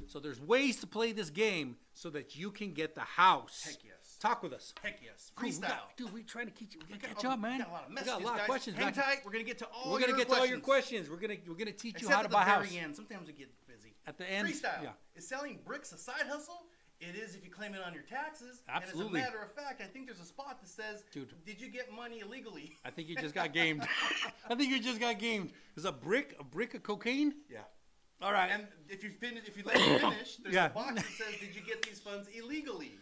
Speaker 2: So there's ways to play this game so that you can get the house.
Speaker 1: Heck yes.
Speaker 2: Talk with us.
Speaker 1: Heck yes.
Speaker 2: Cool,
Speaker 1: Freestyle.
Speaker 2: dude, we're trying to catch up, man.
Speaker 1: We got a lot of
Speaker 2: We
Speaker 1: messages,
Speaker 2: got a lot of
Speaker 1: guys.
Speaker 2: questions.
Speaker 1: Hang
Speaker 2: back.
Speaker 1: tight. We're gonna get to all.
Speaker 2: We're
Speaker 1: your
Speaker 2: gonna get
Speaker 1: questions.
Speaker 2: to all your questions. We're gonna teach you
Speaker 1: Except
Speaker 2: how to
Speaker 1: at
Speaker 2: buy a
Speaker 1: the
Speaker 2: house.
Speaker 1: very end. Sometimes we get busy.
Speaker 2: At the end,
Speaker 1: Freestyle.
Speaker 2: yeah.
Speaker 1: Is selling bricks a side hustle? It is if you claim it on your taxes.
Speaker 2: Absolutely.
Speaker 1: And as a matter of fact, I think there's a spot that says,
Speaker 2: Dude.
Speaker 1: Did you get money illegally?
Speaker 2: I think you just got gamed. I think you just got gamed. Is a brick of cocaine?
Speaker 1: Yeah.
Speaker 2: All right.
Speaker 1: And if you let me finish, there's
Speaker 2: Yeah.
Speaker 1: a box that says, "Did you get these funds illegally?"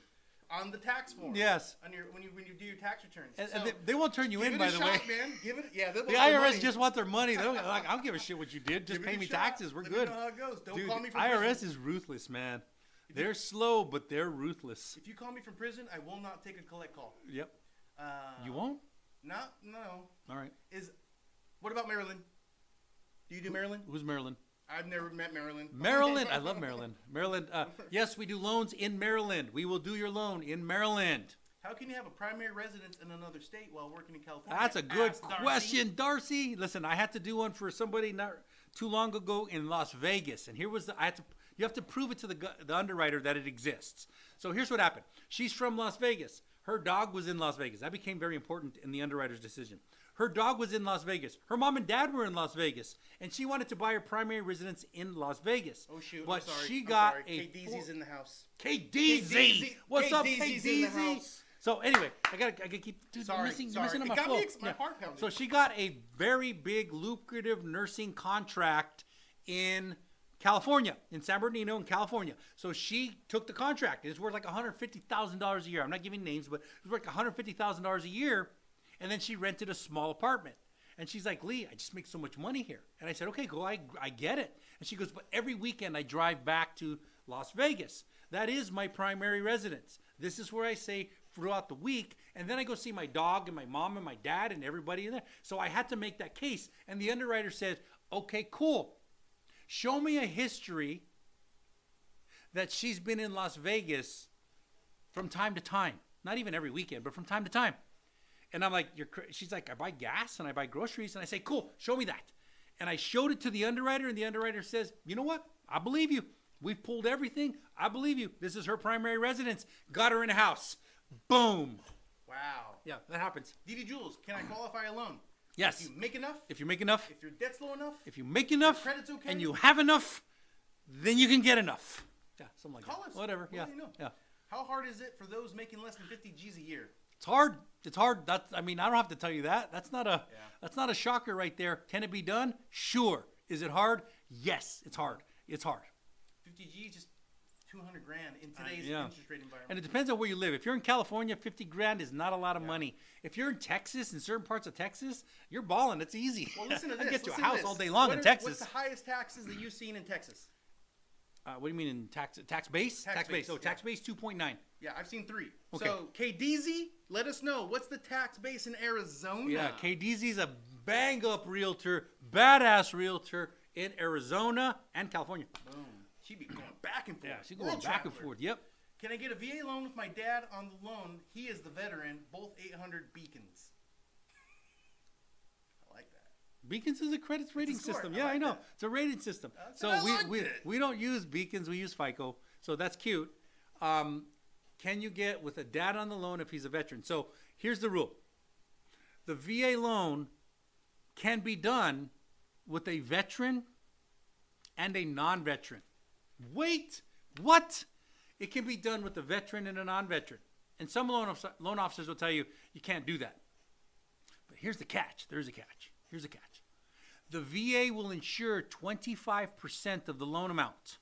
Speaker 1: on the tax form.
Speaker 2: Yes.
Speaker 1: On your when you do your tax returns.
Speaker 2: And
Speaker 1: So,
Speaker 2: they won't turn you
Speaker 1: give
Speaker 2: in,
Speaker 1: it
Speaker 2: by
Speaker 1: a
Speaker 2: the
Speaker 1: shot,
Speaker 2: way.
Speaker 1: man. Give it. Yeah.
Speaker 2: The IRS just want their money. They don't, like, I don't give a shit what you did. Just
Speaker 1: Give it
Speaker 2: pay
Speaker 1: a
Speaker 2: me
Speaker 1: shot.
Speaker 2: taxes. We're
Speaker 1: Let
Speaker 2: good.
Speaker 1: Me know how it goes. Don't
Speaker 2: Dude,
Speaker 1: call me from
Speaker 2: IRS
Speaker 1: prison.
Speaker 2: is ruthless, man. They're slow, but they're ruthless.
Speaker 1: If you call me from prison, I will not take a collect call.
Speaker 2: Yep. You won't?
Speaker 1: No.
Speaker 2: All right.
Speaker 1: What about Maryland? Do you do Maryland?
Speaker 2: Who's Maryland?
Speaker 1: I've never met Maryland.
Speaker 2: Maryland. I love Maryland. Maryland. Yes, we do loans in Maryland. We will do your loan in Maryland.
Speaker 1: How can you have a primary residence in another state while working in California?
Speaker 2: That's a good
Speaker 1: Ask Darcy.
Speaker 2: question, Darcy. Listen, I had to do one for somebody not too long ago in Las Vegas, and here was you have to prove it to the underwriter that it exists. So here's what happened. She's from Las Vegas. Her dog was in Las Vegas. That became very important in the underwriter's decision. Her dog was in Las Vegas. Her mom and dad were in Las Vegas, and she wanted to buy her primary residence in Las Vegas.
Speaker 1: Oh shoot!
Speaker 2: But
Speaker 1: I'm sorry.
Speaker 2: she
Speaker 1: I'm
Speaker 2: got
Speaker 1: sorry.
Speaker 2: a
Speaker 1: KDZ's in the house.
Speaker 2: KDZ. What's up,
Speaker 1: KDZ's in the
Speaker 2: KDZ?
Speaker 1: house.
Speaker 2: So anyway, I gotta keep. Dude,
Speaker 1: Sorry,
Speaker 2: you're missing on
Speaker 1: It
Speaker 2: my
Speaker 1: got
Speaker 2: flow.
Speaker 1: me my heart pounding.
Speaker 2: So she got a very big, lucrative nursing contract in California, in San Bernardino, in California. So she took the contract. It's worth like $150,000 a year. I'm not giving names, but it's worth $150,000 a year. And then she rented a small apartment. And she's like, Lee, I just make so much money here. And I said, okay, cool, I get it. And she goes, but every weekend I drive back to Las Vegas. That is my primary residence. This is where I stay throughout the week. And then I go see my dog and my mom and my dad and everybody in there. So I had to make that case. And the underwriter said, okay, cool. Show me a history that she's been in Las Vegas from time to time. Not even every weekend, but from time to time. And I'm like, she's like, I buy gas and I buy groceries. And I say, cool, show me that. And I showed it to the underwriter, and the underwriter says, you know what? I believe you. We've pulled everything. I believe you. This is her primary residence. Got her in a house. Boom.
Speaker 1: Wow.
Speaker 2: Yeah, that happens.
Speaker 1: DD Jules, can I qualify a loan?
Speaker 2: Yes.
Speaker 1: If you make enough.
Speaker 2: If you make enough.
Speaker 1: If your debt's low enough.
Speaker 2: If you make enough.
Speaker 1: Your credit's okay.
Speaker 2: And you have enough, then you can get enough. Yeah, something like
Speaker 1: Call
Speaker 2: that.
Speaker 1: us.
Speaker 2: Whatever.
Speaker 1: We'll
Speaker 2: Yeah.
Speaker 1: let you know.
Speaker 2: Yeah.
Speaker 1: How hard is it for those making less than 50 G's a year?
Speaker 2: It's hard. It's hard. I mean, I don't have to tell you that. That's not a shocker right there. Can it be done? Sure. Is it hard? Yes, it's hard. It's hard.
Speaker 1: 50G just 200 grand in today's
Speaker 2: yeah.
Speaker 1: interest rate environment.
Speaker 2: And it depends on where you live. If you're in California, 50 grand is not a lot of money. If you're in Texas, in certain parts of Texas, you're balling. It's easy.
Speaker 1: Well, listen to
Speaker 2: I
Speaker 1: this.
Speaker 2: get you a
Speaker 1: listen to
Speaker 2: house
Speaker 1: this.
Speaker 2: all day long in Texas.
Speaker 1: What's the highest taxes that you've seen in Texas?
Speaker 2: What do you mean in tax base?
Speaker 1: Tax base,
Speaker 2: Oh,
Speaker 1: yeah.
Speaker 2: tax base 2.9.
Speaker 1: Yeah, I've seen 3.
Speaker 2: Okay.
Speaker 1: So, KDZ, let us know. What's the tax base in Arizona?
Speaker 2: Yeah, KDZ's a bang-up realtor, badass realtor in Arizona and California.
Speaker 1: Boom. She be going back and forth.
Speaker 2: Yeah, she's going
Speaker 1: World
Speaker 2: back and
Speaker 1: traveler.
Speaker 2: forth. Yep.
Speaker 1: Can I get a VA loan with my dad on the loan? He is the veteran, both 800 beacons. I like that.
Speaker 2: Beacons is a credit rating
Speaker 1: score.
Speaker 2: system.
Speaker 1: I
Speaker 2: Yeah,
Speaker 1: like
Speaker 2: I know.
Speaker 1: that.
Speaker 2: It's a rating system.
Speaker 1: So I liked
Speaker 2: we
Speaker 1: it.
Speaker 2: we don't use Beacons. We use FICO. So that's cute. Can you get with a dad on the loan if he's a veteran? So here's the rule. The VA loan can be done with a veteran and a non-veteran. Wait, what? It can be done with a veteran and a non-veteran. And some loan officers will tell you, you can't do that. But here's the catch. There's a catch. Here's the catch. The VA will insure 25% of the loan amount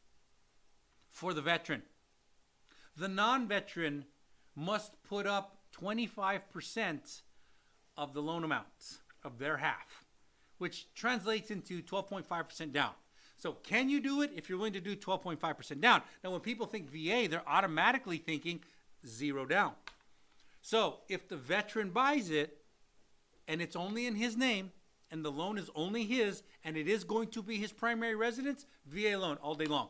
Speaker 2: for the veteran. The non-veteran must put up 25% of the loan amount of their half, which translates into 12.5% down. So can you do it if you're willing to do 12.5% down? Now, when people think VA, they're automatically thinking 0 down. So if the veteran buys it and it's only in his name and the loan is only his and it is going to be his primary residence, VA loan all day long.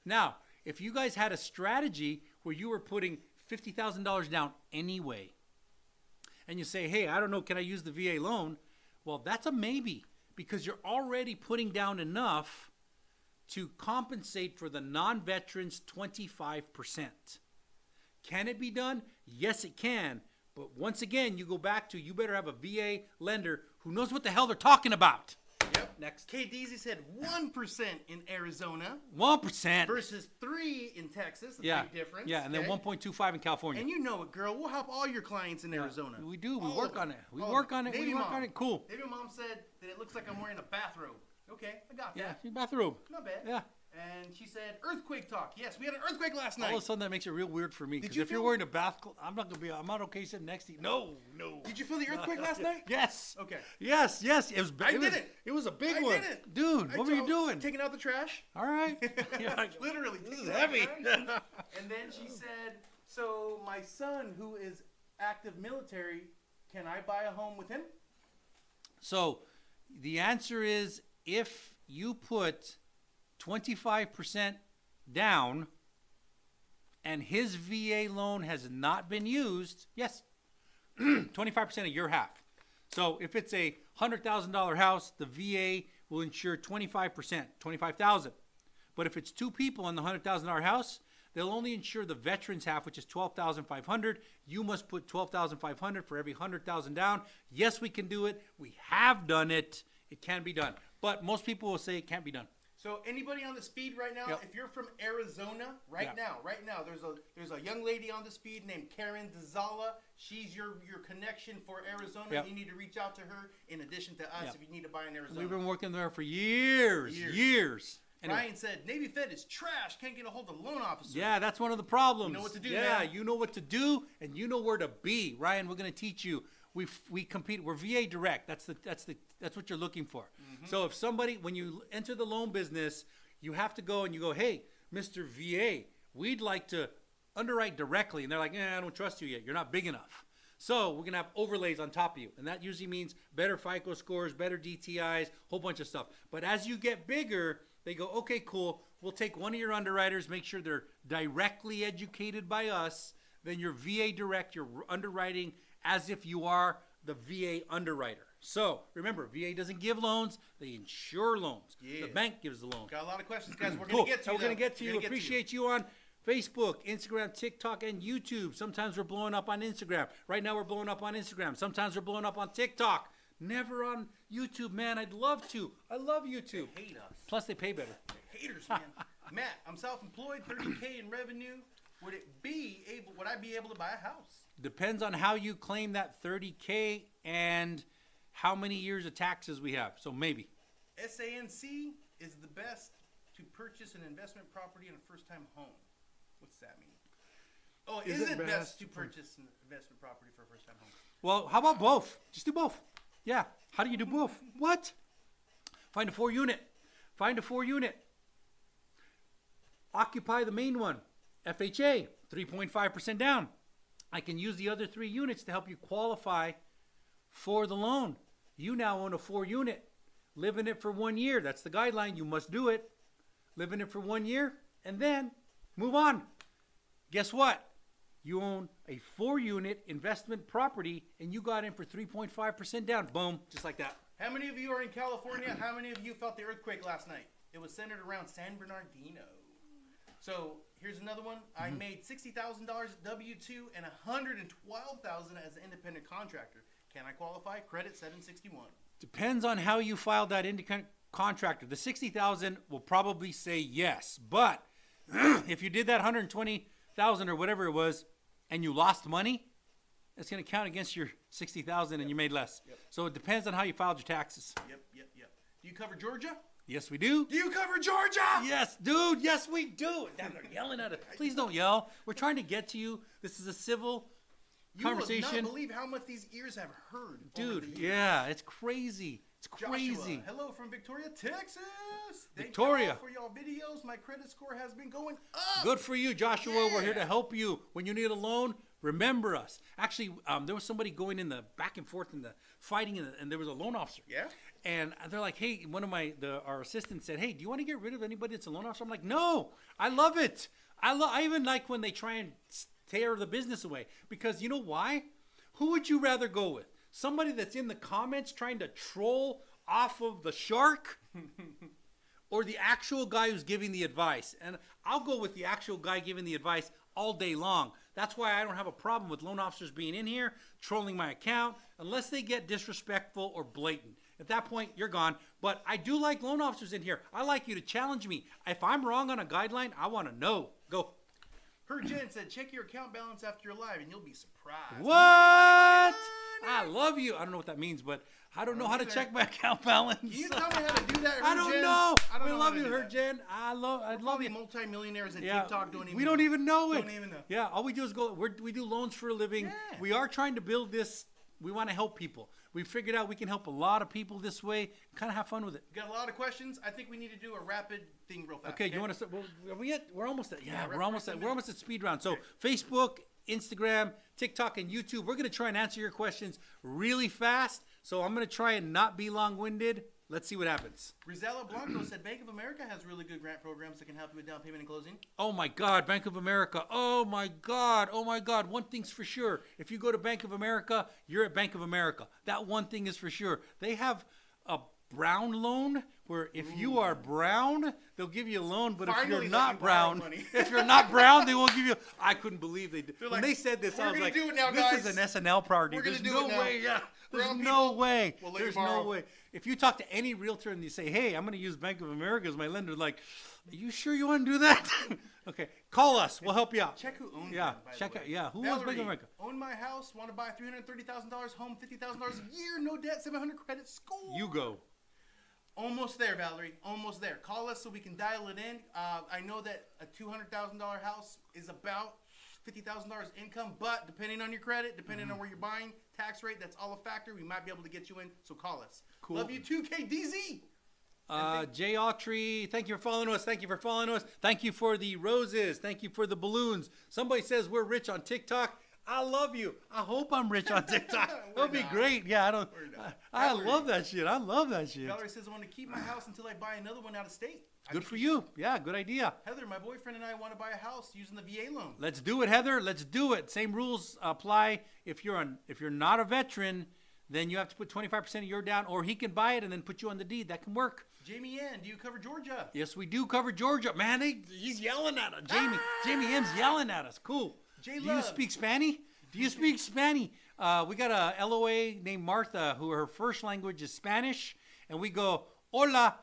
Speaker 2: Now, if you guys had a strategy where you were putting $50,000 down anyway, and you say, hey, I don't know, can I use the VA loan? Well, that's a maybe, because you're already putting down enough to compensate for the non-veterans 25%. Can it be done? Yes, it can. But once again, you go back to, you better have a VA lender who knows what the hell they're talking about.
Speaker 1: Yep. Next. KDZ said 1% in Arizona
Speaker 2: 1%.
Speaker 1: versus 3 in Texas. A
Speaker 2: Yeah.
Speaker 1: big difference.
Speaker 2: Yeah, and then
Speaker 1: okay?
Speaker 2: 1.25 in California.
Speaker 1: And you know it, girl. We'll help all your clients in Arizona.
Speaker 2: We do. We
Speaker 1: All
Speaker 2: work
Speaker 1: of
Speaker 2: on
Speaker 1: them.
Speaker 2: it. We
Speaker 1: All
Speaker 2: work
Speaker 1: of
Speaker 2: on
Speaker 1: them.
Speaker 2: it. We
Speaker 1: Navy
Speaker 2: work on
Speaker 1: mom.
Speaker 2: it. Cool.
Speaker 1: Navy mom said that it looks like I'm wearing a bathrobe. Okay, I got
Speaker 2: Yeah,
Speaker 1: that.
Speaker 2: your bathrobe.
Speaker 1: Not bad.
Speaker 2: Yeah.
Speaker 1: And she said earthquake talk. Yes, we had an earthquake last
Speaker 2: All
Speaker 1: night.
Speaker 2: of a sudden, that makes it real weird for me.
Speaker 1: Did
Speaker 2: Because
Speaker 1: you
Speaker 2: if you're
Speaker 1: feel-
Speaker 2: wearing a I'm not okay sitting next to you. No.
Speaker 1: Did you feel the earthquake last night?
Speaker 2: Yes.
Speaker 1: Okay.
Speaker 2: Yes. It was.
Speaker 1: I didn't.
Speaker 2: It was a big
Speaker 1: I
Speaker 2: one,
Speaker 1: didn't.
Speaker 2: dude. What were you doing?
Speaker 1: Taking out the trash.
Speaker 2: All right. Yeah.
Speaker 1: Literally.
Speaker 2: This
Speaker 1: taking
Speaker 2: is
Speaker 1: out the
Speaker 2: heavy.
Speaker 1: trash. And then she said, so my son, who is active military, can I buy a home with him?
Speaker 2: So, the answer is if you put 25% down and his VA loan has not been used, yes, 25% of your half. So if it's a $100,000 house, the VA will insure 25%, $25,000. But if it's 2 people in the $100,000 house, they'll only insure the veteran's half, which is $12,500. You must put $12,500 for every $100,000 down. Yes, we can do it. We have done it. It can be done. But most people will say it can't be done.
Speaker 1: So anybody on this feed right now,
Speaker 2: Yep.
Speaker 1: if you're from Arizona, right now, there's a young lady on this feed named Karen DeZala. She's your connection for Arizona.
Speaker 2: Yep.
Speaker 1: You need to reach out to her in addition to us
Speaker 2: Yep.
Speaker 1: if you need to buy in Arizona.
Speaker 2: We've been working there for years. Anyway.
Speaker 1: Ryan said, Navy Fed is trash. Can't get a hold of loan officer.
Speaker 2: Yeah, that's one of the problems.
Speaker 1: You know what to do,
Speaker 2: Yeah,
Speaker 1: man.
Speaker 2: you know what to do, and you know where to be. Ryan, we're going to teach you. We compete. We're VA direct. That's what you're looking for.
Speaker 1: Mm-hmm.
Speaker 2: So if somebody, when you enter the loan business, you have to go and you go, hey, Mr. VA, we'd like to underwrite directly, and they're like, I don't trust you yet. You're not big enough. So we're gonna have overlays on top of you, and that usually means better FICO scores, better DTIs, whole bunch of stuff. But as you get bigger, they go, okay, cool. We'll take one of your underwriters, make sure they're directly educated by us. Then you're VA direct. You're underwriting as if you are the VA underwriter. So remember, VA doesn't give loans; they insure loans.
Speaker 1: Yeah.
Speaker 2: The bank gives the loans.
Speaker 1: Got a lot of questions, guys. We're
Speaker 2: Cool.
Speaker 1: gonna get to
Speaker 2: So
Speaker 1: you.
Speaker 2: we're gonna
Speaker 1: though.
Speaker 2: get to
Speaker 1: We're
Speaker 2: you.
Speaker 1: gonna get
Speaker 2: Appreciate you on Facebook, Instagram, TikTok, and YouTube. Sometimes we're blowing up on Instagram. Right now we're blowing up on Instagram. Sometimes we're blowing up on TikTok. Never on YouTube, man. I'd love to. I love YouTube.
Speaker 1: They hate us.
Speaker 2: Plus they pay better.
Speaker 1: Haters, man. Matt, I'm self-employed, 30K in revenue. Would I be able to buy a house?
Speaker 2: Depends on how you claim that 30K and how many years of taxes we have. So maybe.
Speaker 1: SANC is the best to purchase an investment property in a first-time home? What's that mean? Oh, is it best to purchase an investment property for a first-time home?
Speaker 2: Well, how about both? Just do both. Yeah. How do you do both? What? Find a 4-unit. Find a 4-unit. Occupy the main one. FHA, 3.5% down. I can use the other 3 units to help you qualify for the loan. You now own a 4-unit. Live in it for 1 year. That's the guideline. You must do it. Live in it for 1 year and then move on. Guess what? You own a 4-unit investment property and you got in for 3.5% down. Boom. Just like that.
Speaker 1: How many of you are in California? How many of you felt the earthquake last night? It was centered around San Bernardino. So here's another one. I made $60,000 at W-2 and $112,000 as an independent contractor. Can I qualify? Credit 761.
Speaker 2: Depends on how you filed that independent contractor. The $60,000 will probably say yes, but if you did that $120,000 or whatever it was, and you lost money, it's going to count against your $60,000 and you made less.
Speaker 1: Yep.
Speaker 2: So it depends on how you filed your taxes.
Speaker 1: Yep. Do you cover Georgia?
Speaker 2: Yes, we do.
Speaker 1: Do you cover Georgia?
Speaker 2: Yes, dude. Yes, we do. Damn, they're yelling at us. Please don't yell. We're trying to get to you. This is a civil conversation.
Speaker 1: You will not believe how much these ears have heard.
Speaker 2: Dude, yeah, it's crazy. It's crazy.
Speaker 1: Joshua, hello from Victoria, Texas.
Speaker 2: Victoria.
Speaker 1: Thank you all for y'all videos. My credit score has been going up.
Speaker 2: Good for you, Joshua.
Speaker 1: Yeah.
Speaker 2: We're here to help you. When you need a loan, remember us. Actually, there was somebody going in the back and forth in the fighting, and there was a loan officer.
Speaker 1: Yeah?
Speaker 2: And they're like, hey, one of our assistants said, hey, do you want to get rid of anybody that's a loan officer? I'm like, no, I love it. I even like when they try and tear the business away. Because you know why? Who would you rather go with? Somebody that's in the comments trying to troll off of the shark? Or the actual guy who's giving the advice? And I'll go with the actual guy giving the advice all day long. That's why I don't have a problem with loan officers being in here, trolling my account, unless they get disrespectful or blatant. At that point, you're gone. But I do like loan officers in here. I like you to challenge me. If I'm wrong on a guideline, I want to know. Go.
Speaker 1: Her Jen said, check your account balance after you're live and you'll be surprised.
Speaker 2: What? I love you. I don't know what that means, but I don't know how to check my account balance.
Speaker 1: Can you tell me how to do that, Her
Speaker 2: I don't
Speaker 1: Jen?
Speaker 2: know.
Speaker 1: I don't
Speaker 2: We
Speaker 1: know
Speaker 2: love
Speaker 1: how to
Speaker 2: you,
Speaker 1: do
Speaker 2: Her
Speaker 1: that.
Speaker 2: Jen. I love you.
Speaker 1: Multi-millionaires in
Speaker 2: Yeah,
Speaker 1: TikTok don't even
Speaker 2: we don't even know it.
Speaker 1: Don't even know.
Speaker 2: Yeah, all we do is we do loans for a living.
Speaker 1: Yeah.
Speaker 2: We are trying to build this. We want to help people. We figured out we can help a lot of people this way. Kind of have fun with it.
Speaker 1: Got a lot of questions. I think we need to do a rapid thing real fast.
Speaker 2: Okay, you want to start? Well, are we at? We're almost at. Yeah,
Speaker 1: right,
Speaker 2: we're almost
Speaker 1: right,
Speaker 2: at. We're almost at speed round. So Facebook, Instagram, TikTok, and YouTube. We're going to try and answer your questions really fast. So I'm going to try and not be long-winded. Let's see what happens.
Speaker 1: Rizella Blanco said Bank of America has really good grant programs that can help you with down payment and closing.
Speaker 2: Oh my God, Bank of America. Oh my God. Oh my God. One thing's for sure. If you go to Bank of America, you're at Bank of America. That one thing is for sure. They have a brown loan where if you are brown, they'll give you a loan. But
Speaker 1: Finally
Speaker 2: if you're
Speaker 1: let
Speaker 2: not
Speaker 1: you borrow
Speaker 2: brown,
Speaker 1: money.
Speaker 2: if you're not brown, they won't give you. I couldn't believe they did.
Speaker 1: They're
Speaker 2: When
Speaker 1: like,
Speaker 2: they said this,
Speaker 1: "We're
Speaker 2: I was
Speaker 1: gonna
Speaker 2: like,
Speaker 1: do it now,
Speaker 2: this
Speaker 1: guys.
Speaker 2: is an SNL party.
Speaker 1: We're gonna
Speaker 2: There's
Speaker 1: do
Speaker 2: no
Speaker 1: it now.
Speaker 2: way. Yeah. There's
Speaker 1: Brown
Speaker 2: no
Speaker 1: people,
Speaker 2: way.
Speaker 1: we'll let you
Speaker 2: There's
Speaker 1: borrow.
Speaker 2: no way. If you talk to any realtor and you say, hey, I'm going to use Bank of America as my lender, like, are you sure you want to do that? Okay, call us. We'll help you out.
Speaker 1: Check who owns
Speaker 2: Yeah,
Speaker 1: them, by
Speaker 2: check
Speaker 1: the way.
Speaker 2: out. Yeah, who owns
Speaker 1: Valerie,
Speaker 2: Bank of America?
Speaker 1: Own my house, want to buy $330,000 home, $50,000 a year, no debt, 700 credit score.
Speaker 2: You go.
Speaker 1: Almost there, Valerie. Almost there. Call us so we can dial it in. I know that a $200,000 house is about $50,000 income, but depending on your credit, depending on where you're buying, tax rate, that's all a factor. We might be able to get you in, so call us.
Speaker 2: Cool.
Speaker 1: Love you too, KDZ.
Speaker 2: Jay Autry, thank you for following us. Thank you for following us. Thank you for the roses. Thank you for the balloons. Somebody says we're rich on TikTok. I love you. I hope I'm rich on TikTok. That'll be
Speaker 1: not.
Speaker 2: great. Yeah,
Speaker 1: We're not.
Speaker 2: I
Speaker 1: Valerie.
Speaker 2: love that shit. I love that shit.
Speaker 1: Valerie says, I want to keep my house until I buy another one out of state. I
Speaker 2: Good
Speaker 1: think
Speaker 2: for you. Yeah, good idea.
Speaker 1: Heather, my boyfriend and I want to buy a house using the VA loan.
Speaker 2: Let's do it, Heather. Let's do it. Same rules apply. If you're not a veteran, then you have to put 25% of your down, or he can buy it and then put you on the deed. That can work.
Speaker 1: Jamie Ann, do you cover Georgia?
Speaker 2: Yes, we do cover Georgia. Man, he's yelling at us. Jamie M's yelling at us. Cool. Do you
Speaker 1: J-Love.
Speaker 2: speak Spanish? Do you speak Spanish? We got a LOA named Martha, who her first language is Spanish, and we go, hola,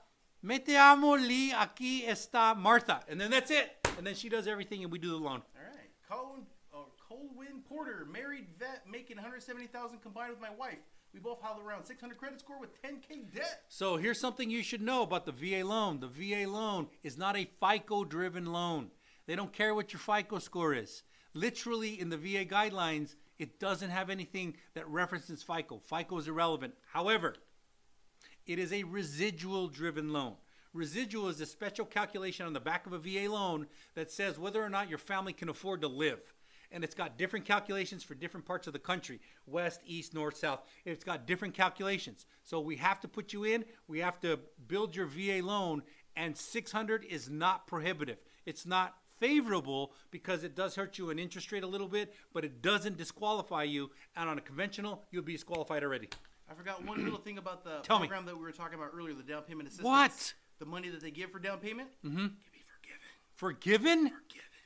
Speaker 2: me te amo, Lee, aquí está Martha. And then that's it. And then she does everything, and we do the loan.
Speaker 1: All right. Colwyn Porter, married vet, making $170,000 combined with my wife. We both have around 600 credit score with 10K debt.
Speaker 2: So here's something you should know about the VA loan. The VA loan is not a FICO-driven loan. They don't care what your FICO score is. Literally, in the VA guidelines, it doesn't have anything that references FICO. FICO is irrelevant. However, it is a residual-driven loan. Residual is a special calculation on the back of a VA loan that says whether or not your family can afford to live. And it's got different calculations for different parts of the country, west, east, north, south. It's got different calculations. So we have to put you in, we have to build your VA loan, and 600 is not prohibitive. It's not favorable because it does hurt you in interest rate a little bit, but it doesn't disqualify you. And on a conventional, you'll be disqualified already.
Speaker 1: I forgot one little thing about the
Speaker 2: Tell me.
Speaker 1: program that we were talking about earlier, the down payment assistance.
Speaker 2: What?
Speaker 1: The money that they give for down payment can be forgiven.
Speaker 2: Forgiven?
Speaker 1: Forgiven.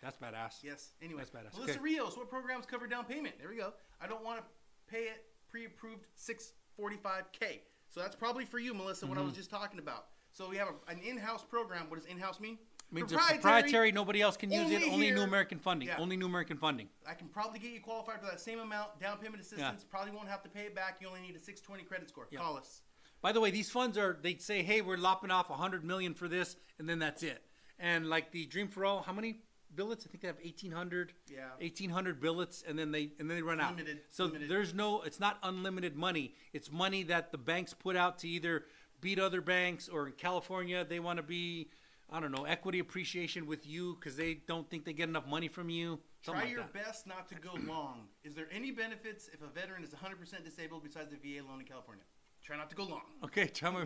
Speaker 2: That's badass.
Speaker 1: Yes. Anyway,
Speaker 2: That's badass.
Speaker 1: Melissa
Speaker 2: Okay.
Speaker 1: Rios, what programs cover down payment? There we go. I don't want to pay it pre-approved 645K. So that's probably for you, Melissa, what I was just talking about. So we have an in-house program. What does in-house mean?
Speaker 2: Means it's proprietary, nobody else can use it,
Speaker 1: Only
Speaker 2: only
Speaker 1: here.
Speaker 2: New American funding.
Speaker 1: Yeah.
Speaker 2: Only New American funding.
Speaker 1: I can probably get you qualified for that same amount. Down payment assistance. Probably won't have to pay it back. You only need a 620 credit score.
Speaker 2: Yeah.
Speaker 1: Call us.
Speaker 2: By the way, these funds are, they say, hey, we're lopping off 100 million for this, and then that's it. And like the Dream for All, how many billets? I think they have 1,800.
Speaker 1: Yeah.
Speaker 2: 1,800 billets, and then they run out.
Speaker 1: Limited.
Speaker 2: So
Speaker 1: Limited.
Speaker 2: there's no, it's not unlimited money. It's money that the banks put out to either beat other banks, or in California, they want to be, I don't know, equity appreciation with you because they don't think they get enough money from you. Something
Speaker 1: Try
Speaker 2: like
Speaker 1: your
Speaker 2: that.
Speaker 1: best not to go long. Is there any benefits if a veteran is 100% disabled besides the VA loan in California? Try not to go long.
Speaker 2: Okay, try my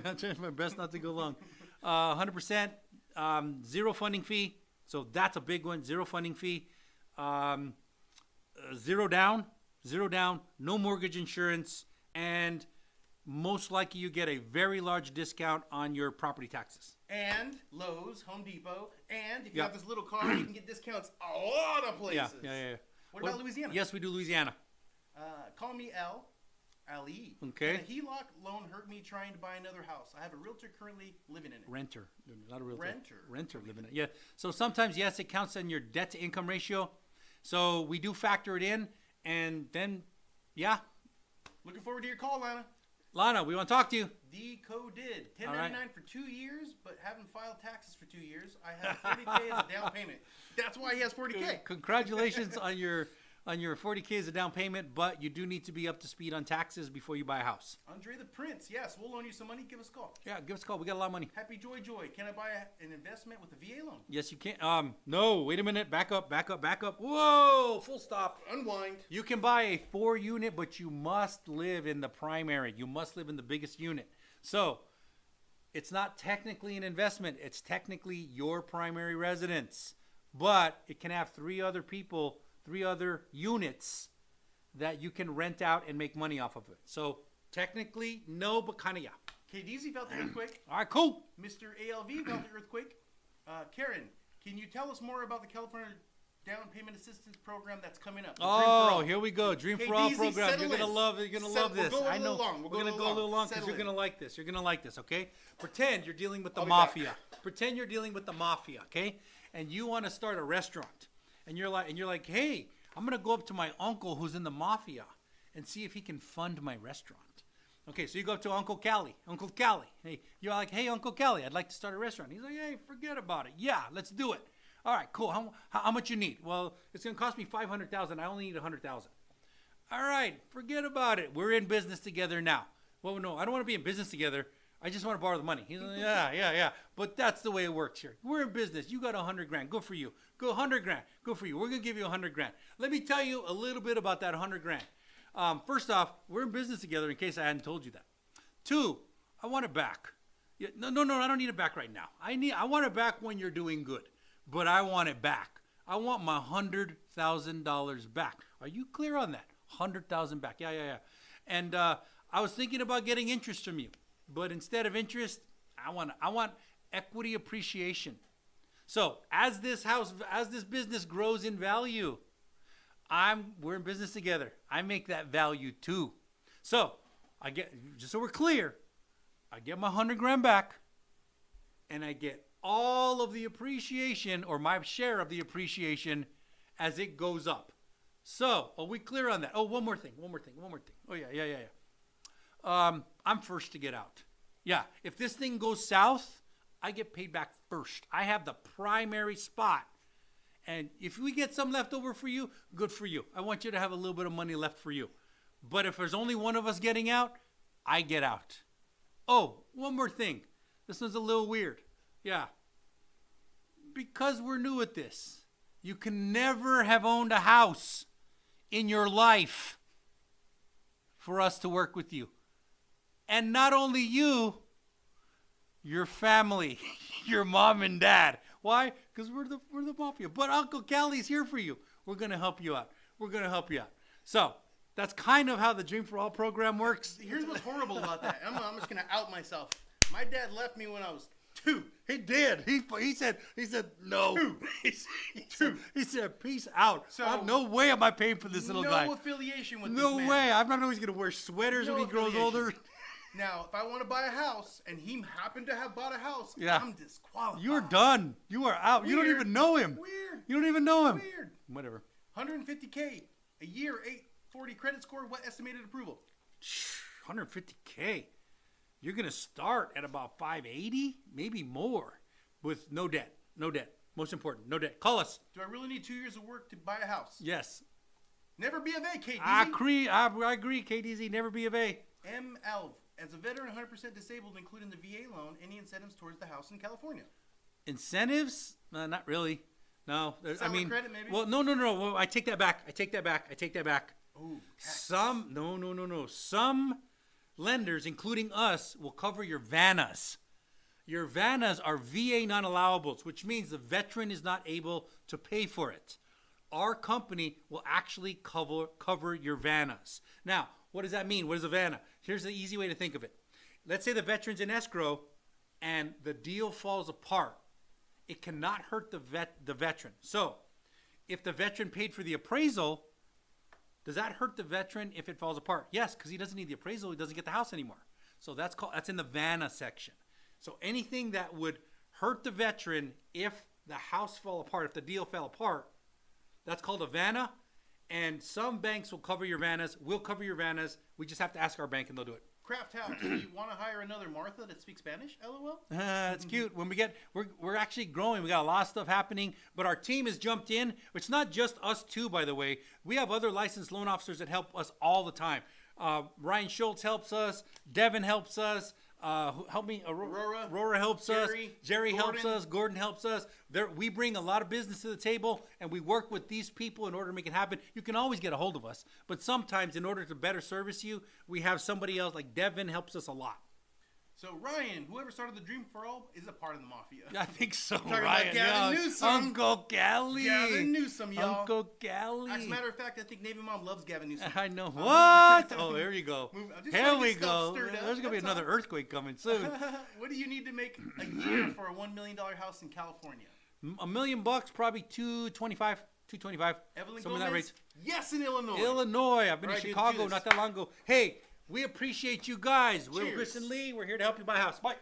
Speaker 2: best not to go long. 100%, zero funding fee. So that's a big one, zero funding fee. Zero down, no mortgage insurance, and most likely you get a very large discount on your property taxes.
Speaker 1: And Lowe's, Home Depot, and if you
Speaker 2: Yeah.
Speaker 1: have this little car, you can get discounts a lot of places.
Speaker 2: Yeah.
Speaker 1: What about Louisiana?
Speaker 2: Yes, we do Louisiana.
Speaker 1: Call me Ali.
Speaker 2: Okay.
Speaker 1: A HELOC loan hurt me trying to buy another house. I have a realtor currently living in it.
Speaker 2: Renter, not a realtor.
Speaker 1: Renter.
Speaker 2: Renter living it. Yeah. So sometimes, yes, it counts on your debt to income ratio. So we do factor it in, and then, yeah.
Speaker 1: Looking forward to your call, Lana.
Speaker 2: Lana, we want to talk to you.
Speaker 1: Decoded.
Speaker 2: All right.
Speaker 1: 1099 for 2 years, but haven't filed taxes for 2 years. I have 40K as a down payment. That's why he has 40K.
Speaker 2: Congratulations on your 40K as a down payment, but you do need to be up to speed on taxes before you buy a house.
Speaker 1: Andre the Prince. Yes, we'll loan you some money. Give us a call.
Speaker 2: Yeah, give us a call. We got a lot of money.
Speaker 1: Happy Joy. Can I buy an investment with a VA loan?
Speaker 2: Yes, you can. No, wait a minute. Back up. Whoa, full stop.
Speaker 1: Unwind.
Speaker 2: You can buy a 4-unit, but you must live in the primary. You must live in the biggest unit. So it's not technically an investment. It's technically your primary residence. But it can have 3 other people, 3 other units that you can rent out and make money off of it. So technically, no, but kind of yeah.
Speaker 1: KDZ felt the earthquake.
Speaker 2: All right, cool.
Speaker 1: Mr. ALV felt the earthquake. Karen, can you tell us more about the California Down Payment Assistance Program that's coming up? The Dream for
Speaker 2: Oh,
Speaker 1: All.
Speaker 2: here we go. Dream
Speaker 1: Okay,
Speaker 2: for All
Speaker 1: DZ,
Speaker 2: program.
Speaker 1: settle
Speaker 2: You're gonna
Speaker 1: in.
Speaker 2: love it. You're gonna
Speaker 1: Settle-
Speaker 2: love this.
Speaker 1: we'll go a
Speaker 2: I know.
Speaker 1: little long. We'll
Speaker 2: We're
Speaker 1: go
Speaker 2: gonna
Speaker 1: a
Speaker 2: go a
Speaker 1: little
Speaker 2: little long
Speaker 1: long.
Speaker 2: because
Speaker 1: Settle
Speaker 2: you're gonna
Speaker 1: in.
Speaker 2: like this. You're gonna like this. Okay. Pretend you're dealing with the
Speaker 1: I'll be back.
Speaker 2: mafia. Pretend you're dealing with the mafia. Okay. And you want to start a restaurant, and you're like, hey, I'm gonna go up to my uncle who's in the mafia and see if he can fund my restaurant. Okay, so you go up to Uncle Cali. Uncle Cali. Hey, you're like, hey, Uncle Cali, I'd like to start a restaurant. He's like, hey, forget about it. Yeah, let's do it. All right, cool. How much you need? Well, it's gonna cost me $500,000. I only need $100,000. All right, forget about it. We're in business together now. Well, no, I don't want to be in business together. I just want to borrow the money. He's like, yeah. But that's the way it works here. We're in business. You got $100,000. Good for you. Go $100,000. Good for you. We're gonna give you $100,000. Let me tell you a little bit about that $100,000. First off, we're in business together. In case I hadn't told you that. 2, I want it back. Yeah, no, I don't need it back right now. I want it back when you're doing good, but I want it back. I want my $100,000 back. Are you clear on that? 100,000 back. Yeah. And I was thinking about getting interest from you, but instead of interest, I want equity appreciation. So as this business grows in value, we're in business together. I make that value too. So just so we're clear, I get my $100,000 back, and I get all of the appreciation, or my share of the appreciation, as it goes up. So, are we clear on that? Oh, one more thing. Oh, yeah. I'm first to get out. Yeah, if this thing goes south, I get paid back first. I have the primary spot. And if we get some left over for you, good for you. I want you to have a little bit of money left for you. But if there's only one of us getting out, I get out. Oh, one more thing. This one's a little weird. Yeah. Because we're new at this, you can never have owned a house in your life for us to work with you. And not only you, your family, your mom and dad. Why? Because we're the mafia. But Uncle Cali's here for you. We're going to help you out. We're going to help you out. So that's kind of how the Dream for All program works.
Speaker 1: Here's what's horrible about that. I'm just going to out myself. My dad left me when I was 2.
Speaker 2: He did. He said no.
Speaker 1: 2.
Speaker 2: He said peace out.
Speaker 1: So,
Speaker 2: no way am I paying for this little guy.
Speaker 1: No affiliation with this
Speaker 2: No
Speaker 1: man.
Speaker 2: way. I'm not always going to wear sweaters when he grows older.
Speaker 1: Now, if I want to buy a house and he happened to have bought a house,
Speaker 2: yeah.
Speaker 1: I'm disqualified.
Speaker 2: You're done. You are out.
Speaker 1: Weird.
Speaker 2: You don't even know him.
Speaker 1: Weird.
Speaker 2: You don't even know him.
Speaker 1: Weird.
Speaker 2: Whatever.
Speaker 1: $150K a year, 840 credit score. What estimated approval?
Speaker 2: $150K. You're gonna start at about 580, maybe more, with no debt. No debt. Most important, no debt. Call us.
Speaker 1: Do I really need 2 years of work to buy a house?
Speaker 2: Yes.
Speaker 1: Never be of A, KDZ.
Speaker 2: I agree, KDZ. Never be of A.
Speaker 1: M. Elv. As a veteran, 100% disabled, including the VA loan, any incentives towards the house in California?
Speaker 2: Incentives? Not really. No.
Speaker 1: Sour credit, maybe?
Speaker 2: Well, no. Well, I take that back.
Speaker 1: Ooh,
Speaker 2: Some, no. Some lenders, including us, will cover your VANAs. Your VANAs are VA non-allowables, which means the veteran is not able to pay for it. Our company will actually cover your VANAs. Now, what does that mean? What is a VANA? Here's the easy way to think of it. Let's say the veteran's in escrow and the deal falls apart. It cannot hurt the veteran. So, if the veteran paid for the appraisal, does that hurt the veteran if it falls apart? Yes, because he doesn't need the appraisal. He doesn't get the house anymore. So that's in the VANA section. So anything that would hurt the veteran if the house fell apart, if the deal fell apart, that's called a VANA. And some banks will cover your VANAs. We'll cover your VANAs. We just have to ask our bank and they'll do it.
Speaker 1: Craft House. Do you want to hire another Martha that speaks Spanish? LOL.
Speaker 2: That's cute. When we're actually growing. We got a lot of stuff happening, but our team has jumped in. It's not just us two, by the way. We have other licensed loan officers that help us all the time. Ryan Schultz helps us. Devin helps us. Help me. Aurora helps us. Jerry helps us. Gordon helps us. We bring a lot of business to the table, and we work with these people in order to make it happen. You can always get a hold of us, but sometimes in order to better service you, we have somebody else like Devin helps us a lot.
Speaker 1: So Ryan, whoever started the Dream for All, is a part of the mafia.
Speaker 2: I think so.
Speaker 1: Talking about Gavin Newsom.
Speaker 2: Uncle Cali.
Speaker 1: Gavin Newsom, y'all.
Speaker 2: Uncle Cali.
Speaker 1: As a matter of fact, I think Navy Mom loves Gavin Newsom.
Speaker 2: I know. What? Oh, there you go. Here we go. There's gonna be another earthquake coming soon.
Speaker 1: What do you need to make a year for a $1 million house in California?
Speaker 2: $1 million, probably 225. 225.
Speaker 1: Evelyn
Speaker 2: Some of that
Speaker 1: Gomez?
Speaker 2: rates.
Speaker 1: Yes, in Illinois.
Speaker 2: Illinois. I've been
Speaker 1: All
Speaker 2: in
Speaker 1: right, dude,
Speaker 2: Chicago
Speaker 1: do
Speaker 2: not
Speaker 1: this.
Speaker 2: that long ago. Hey, we appreciate you guys. We're
Speaker 1: Cheers.
Speaker 2: Chris and Lee. We're here to help you buy a house. Bye.